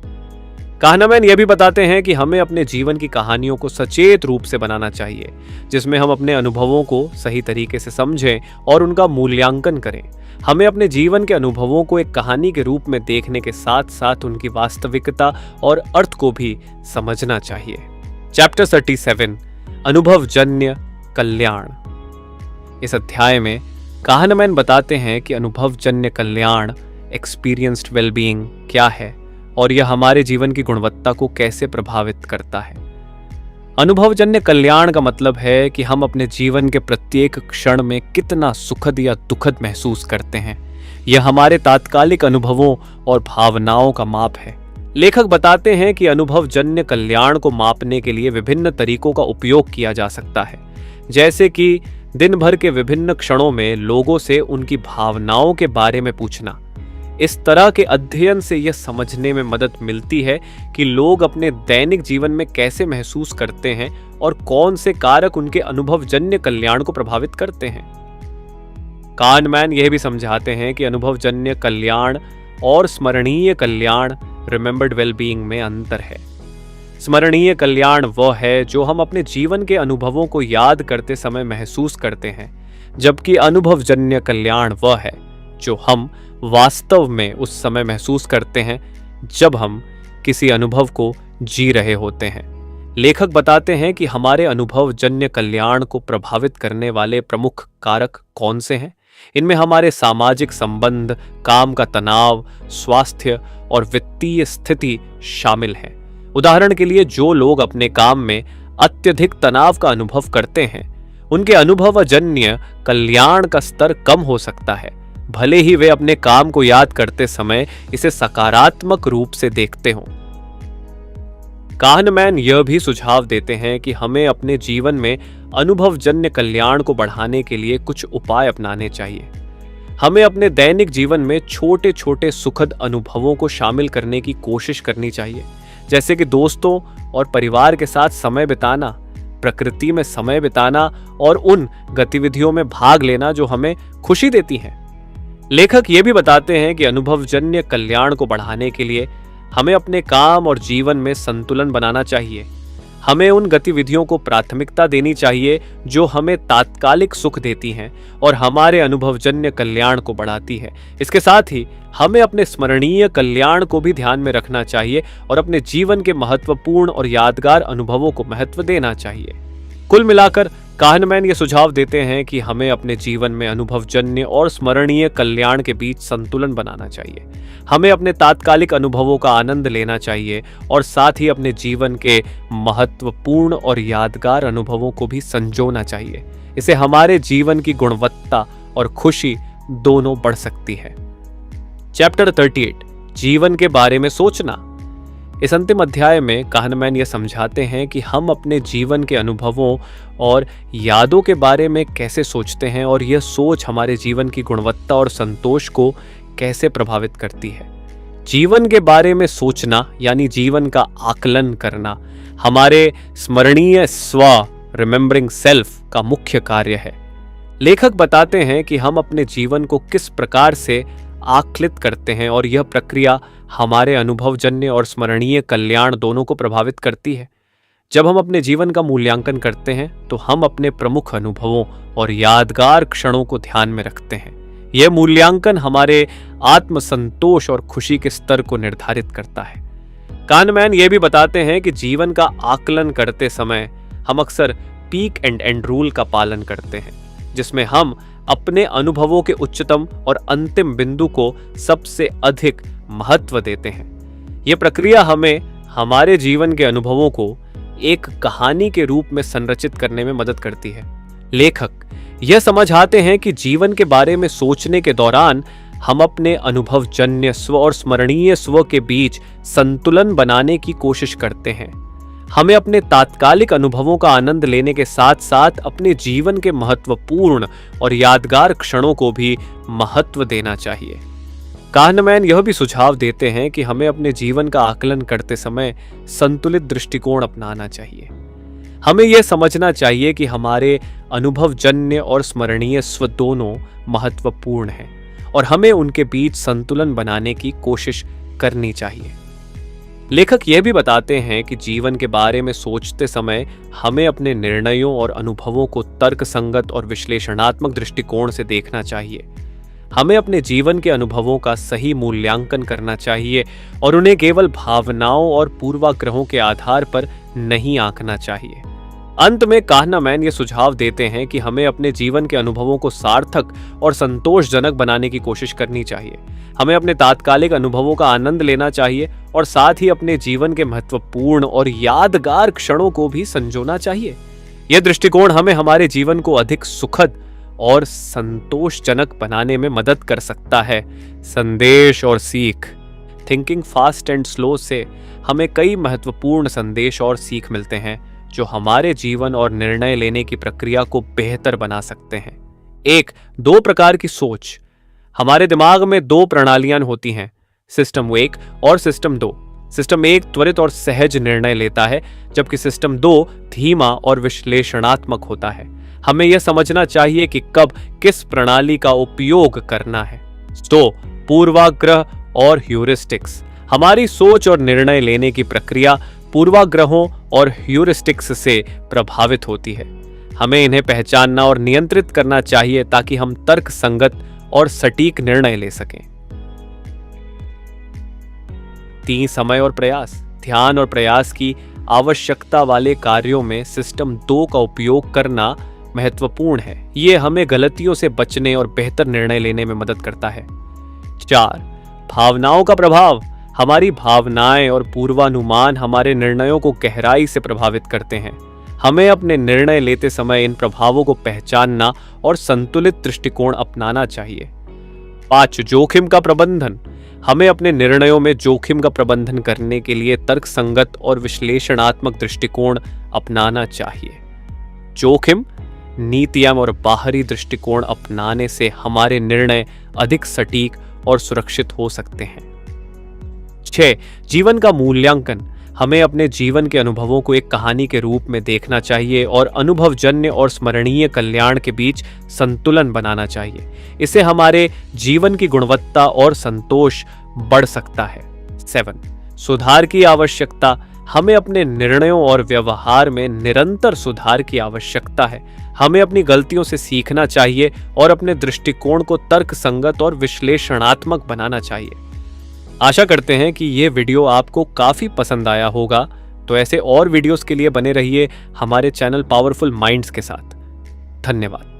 kahneman यह भी बताते हैं कि हमें अपने जीवन की कहानियों को सचेत रूप से बनाना चाहिए, जिसमें हम अपने अनुभवों को सही तरीके से समझें और उनका मूल्यांकन करें। हमें अपने जीवन के अनुभवों को एक कहानी के रूप में देखने के साथ साथ उनकी वास्तविकता और अर्थ को भी समझना चाहिए। चैप्टर 37 अनुभवजन्य कल्याण। इस अध्याय में काहनमैन बताते हैं कि अनुभवजन्य कल्याण, एक्सपीरियंस्ड वेलबीइंग क्या है और यह हमारे जीवन की गुणवत्ता को कैसे प्रभावित करता है। अनुभवजन्य कल्याण का मतलब है कि हम अपने जीवन के प्रत्येक क्षण में कितना सुखद या दुखद महसूस करते हैं। यह हमारे तात्कालिक अनुभवों और भावनाओं का माप है। लेखक बताते हैं कि अनुभवजन्य कल्याण को मापने के लिए विभिन्न तरीकों का उपयोग किया जा सकता है, जैसे कि दिन भर के विभिन्न क्षणों में लोगों से उनकी भावनाओं के बारे में पूछना। इस तरह के अध्ययन से यह समझने में मदद मिलती है कि लोग अपने दैनिक जीवन में कैसे महसूस करते हैं और कौन से कारक उनके अनुभवजन्य कल्याण को प्रभावित करते हैं। काहनमैन यह भी समझाते हैं कि अनुभवजन्य कल्याण और स्मरणीय कल्याण, रिमेंबर्ड वेलबीइंग, में अंतर है। स्मरणीय कल्याण वह है जो हम अपने जीवन के अनुभवों को याद करते समय महसूस करते हैं, जबकि अनुभवजन्य कल्याण वह है जो हम वास्तव में उस समय महसूस करते हैं जब हम किसी अनुभव को जी रहे होते हैं। लेखक बताते हैं कि हमारे अनुभवजन्य कल्याण को प्रभावित करने वाले प्रमुख कारक कौन से हैं। इनमें हमारे सामाजिक संबंध, काम का तनाव, स्वास्थ्य और वित्तीय स्थिति शामिल है। उदाहरण के लिए, जो लोग अपने काम में अत्यधिक तनाव का अनुभव करते हैं, उनके अनुभवजन्य कल्याण का स्तर कम हो सकता है, भले ही वे अपने काम को याद करते समय इसे सकारात्मक रूप से देखते हों। काहनमैन यह भी सुझाव देते हैं कि हमें अपने जीवन में अनुभवजन्य कल्याण को बढ़ाने के लिए कुछ उपाय अपनाने चाहिए। हमें अपने दैनिक जीवन में छोटे छोटे सुखद अनुभवों को शामिल करने की कोशिश करनी चाहिए, जैसे कि दोस्तों और परिवार के साथ समय बिताना, प्रकृति में समय बिताना और उन गतिविधियों में भाग लेना जो हमें खुशी देती हैं। लेखक ये भी बताते हैं कि अनुभवजन्य कल्याण को बढ़ाने के लिए हमें अपने काम और जीवन में संतुलन बनाना चाहिए। हमें उन गतिविधियों को प्राथमिकता देनी चाहिए जो हमें तात्कालिक सुख देती हैं और हमारे अनुभवजन्य कल्याण को बढ़ाती है। इसके साथ ही हमें अपने स्मरणीय कल्याण को भी ध्यान में रखना चाहिए और अपने जीवन के महत्वपूर्ण और यादगार अनुभवों को महत्व देना चाहिए। कुल मिलाकर काहनमैन ये सुझाव देते हैं कि हमें अपने जीवन में अनुभवजन्य और स्मरणीय कल्याण के बीच संतुलन बनाना चाहिए। हमें अपने तात्कालिक अनुभवों का आनंद लेना चाहिए और साथ ही अपने जीवन के महत्वपूर्ण और यादगार अनुभवों को भी संजोना चाहिए। इससे हमारे जीवन की गुणवत्ता और खुशी दोनों बढ़ सकती है। चैप्टर 38, जीवन के बारे में सोचना। इस अंतिम अध्याय में काहनमैन यह समझाते हैं कि हम अपने जीवन के अनुभवों और यादों के बारे में कैसे सोचते हैं और यह सोच हमारे जीवन की गुणवत्ता और संतोष को कैसे प्रभावित करती है। जीवन के बारे में सोचना यानी जीवन का आकलन करना हमारे स्मरणीय स्व, रिमेंबरिंग सेल्फ, का मुख्य कार्य है। लेखक बताते हैं कि हम अपने जीवन को किस प्रकार से आकलित करते हैं और यह प्रक्रिया हमारे अनुभवजन्य और स्मरणीय कल्याण दोनों को प्रभावित करती है। जब हम अपने जीवन का मूल्यांकन करते हैं तो हम अपने प्रमुख अनुभवों और यादगार क्षणों को ध्यान में रखते हैं। यह मूल्यांकन हमारे आत्मसंतोष और खुशी के स्तर को निर्धारित करता है। काहनमैन यह भी बताते हैं कि जीवन का आकलन करते समय हम अक्सर पीक एंड एंड रूल का पालन करते हैं, जिसमें हम अपने अनुभवों के उच्चतम और अंतिम बिंदु को सबसे अधिक महत्व देते हैं। यह प्रक्रिया हमें हमारे जीवन के अनुभवों को एक कहानी के रूप में संरचित करने में मदद करती है। लेखक यह समझ आते हैं कि जीवन के बारे में सोचने के दौरान हम अपने अनुभवजन्य स्व और स्मरणीय स्व के बीच संतुलन बनाने की कोशिश करते हैं। हमें अपने तात्कालिक अनुभवों का आनंद लेने के साथ साथ अपने जीवन के महत्वपूर्ण और यादगार क्षणों को भी महत्व देना चाहिए। काहनमैन यह भी सुझाव देते हैं कि हमें अपने जीवन का आकलन करते समय संतुलित दृष्टिकोण अपनाना चाहिए। हमें यह समझना चाहिए कि हमारे अनुभवजन्य और स्मरणीय स्व दोनों महत्वपूर्ण हैं और हमें उनके बीच संतुलन बनाने की कोशिश करनी चाहिए। लेखक यह भी बताते हैं कि जीवन के बारे में सोचते समय हमें अपने निर्णयों और अनुभवों को तर्कसंगत और विश्लेषणात्मक दृष्टिकोण से देखना चाहिए। हमें अपने जीवन के अनुभवों का सही मूल्यांकन करना चाहिए और उन्हें केवल भावनाओं और पूर्वाग्रहों के आधार पर नहीं आंकना चाहिए। अंत में काहनामैन ये सुझाव देते हैं कि हमें अपने जीवन के अनुभवों को सार्थक और संतोषजनक बनाने की कोशिश करनी चाहिए। हमें अपने तात्कालिक अनुभवों का आनंद लेना चाहिए और साथ ही अपने जीवन के महत्वपूर्ण और यादगार क्षणों को भी संजोना चाहिए। यह दृष्टिकोण हमें हमारे जीवन को अधिक सुखद और संतोषजनक बनाने में मदद कर सकता है। संदेश और सीख। थिंकिंग फास्ट एंड स्लो से हमें कई महत्वपूर्ण संदेश और सीख मिलते हैं जो हमारे जीवन और निर्णय लेने की प्रक्रिया को बेहतर बना सकते हैं। एक, दो प्रकार की सोच। हमारे दिमाग में दो प्रणालियां होती हैं, सिस्टम 1 और सिस्टम 2। सिस्टम 1 त्वरित और सहज निर्णय लेता है, जबकि सिस्टम 2 धीमा और विश्लेषणात्मक होता है। हमें यह समझना चाहिए कि कब किस प्रणाली का उपयोग करना है। 2, पूर्वाग्रह और ह्यूरिस्टिक्स। हमारी सोच और निर्णय लेने की प्रक्रिया पूर्वाग्रहों और ह्यूरिस्टिक्स से प्रभावित होती है। हमें इन्हें पहचानना और नियंत्रित करना चाहिए ताकि हम तर्क संगत और सटीक निर्णय ले सकें। 3, समय और प्रयास। ध्यान और प्रयास की आवश्यकता वाले कार्यों में सिस्टम 2 का उपयोग करना महत्वपूर्ण है। ये हमें गलतियों से बचने और बेहतर निर्णय लेने में मदद करता है। 4, भावनाओं का प्रभाव। हमारी भावनाएं और पूर्वानुमान हमारे निर्णयों को गहराई से प्रभावित करते हैं। हमें अपने निर्णय लेते समय इन प्रभावों को पहचानना और संतुलित दृष्टिकोण अपनाना चाहिए। 5, जोखिम का प्रबंधन। हमें अपने निर्णयों में जोखिम का प्रबंधन करने के लिए तर्कसंगत और विश्लेषणात्मक दृष्टिकोण अपनाना चाहिए। जोखिम नीतियां और बाहरी दृष्टिकोण अपनाने से हमारे निर्णय अधिक सटीक और सुरक्षित हो सकते हैं। 6, जीवन का मूल्यांकन। हमें अपने जीवन के अनुभवों को एक कहानी के रूप में देखना चाहिए और अनुभवजन्य और स्मरणीय कल्याण के बीच संतुलन बनाना चाहिए। इससे हमारे जीवन की गुणवत्ता और संतोष बढ़ सकता है। 7, सुधार की आवश्यकता। हमें अपने निर्णयों और व्यवहार में निरंतर सुधार की आवश्यकता है। हमें अपनी गलतियों से सीखना चाहिए और अपने दृष्टिकोण को तर्कसंगत और विश्लेषणात्मक बनाना चाहिए। आशा करते हैं कि ये वीडियो आपको काफ़ी पसंद आया होगा। तो ऐसे और वीडियोस के लिए बने रहिए हमारे चैनल पावरफुल माइंड्स के साथ। धन्यवाद।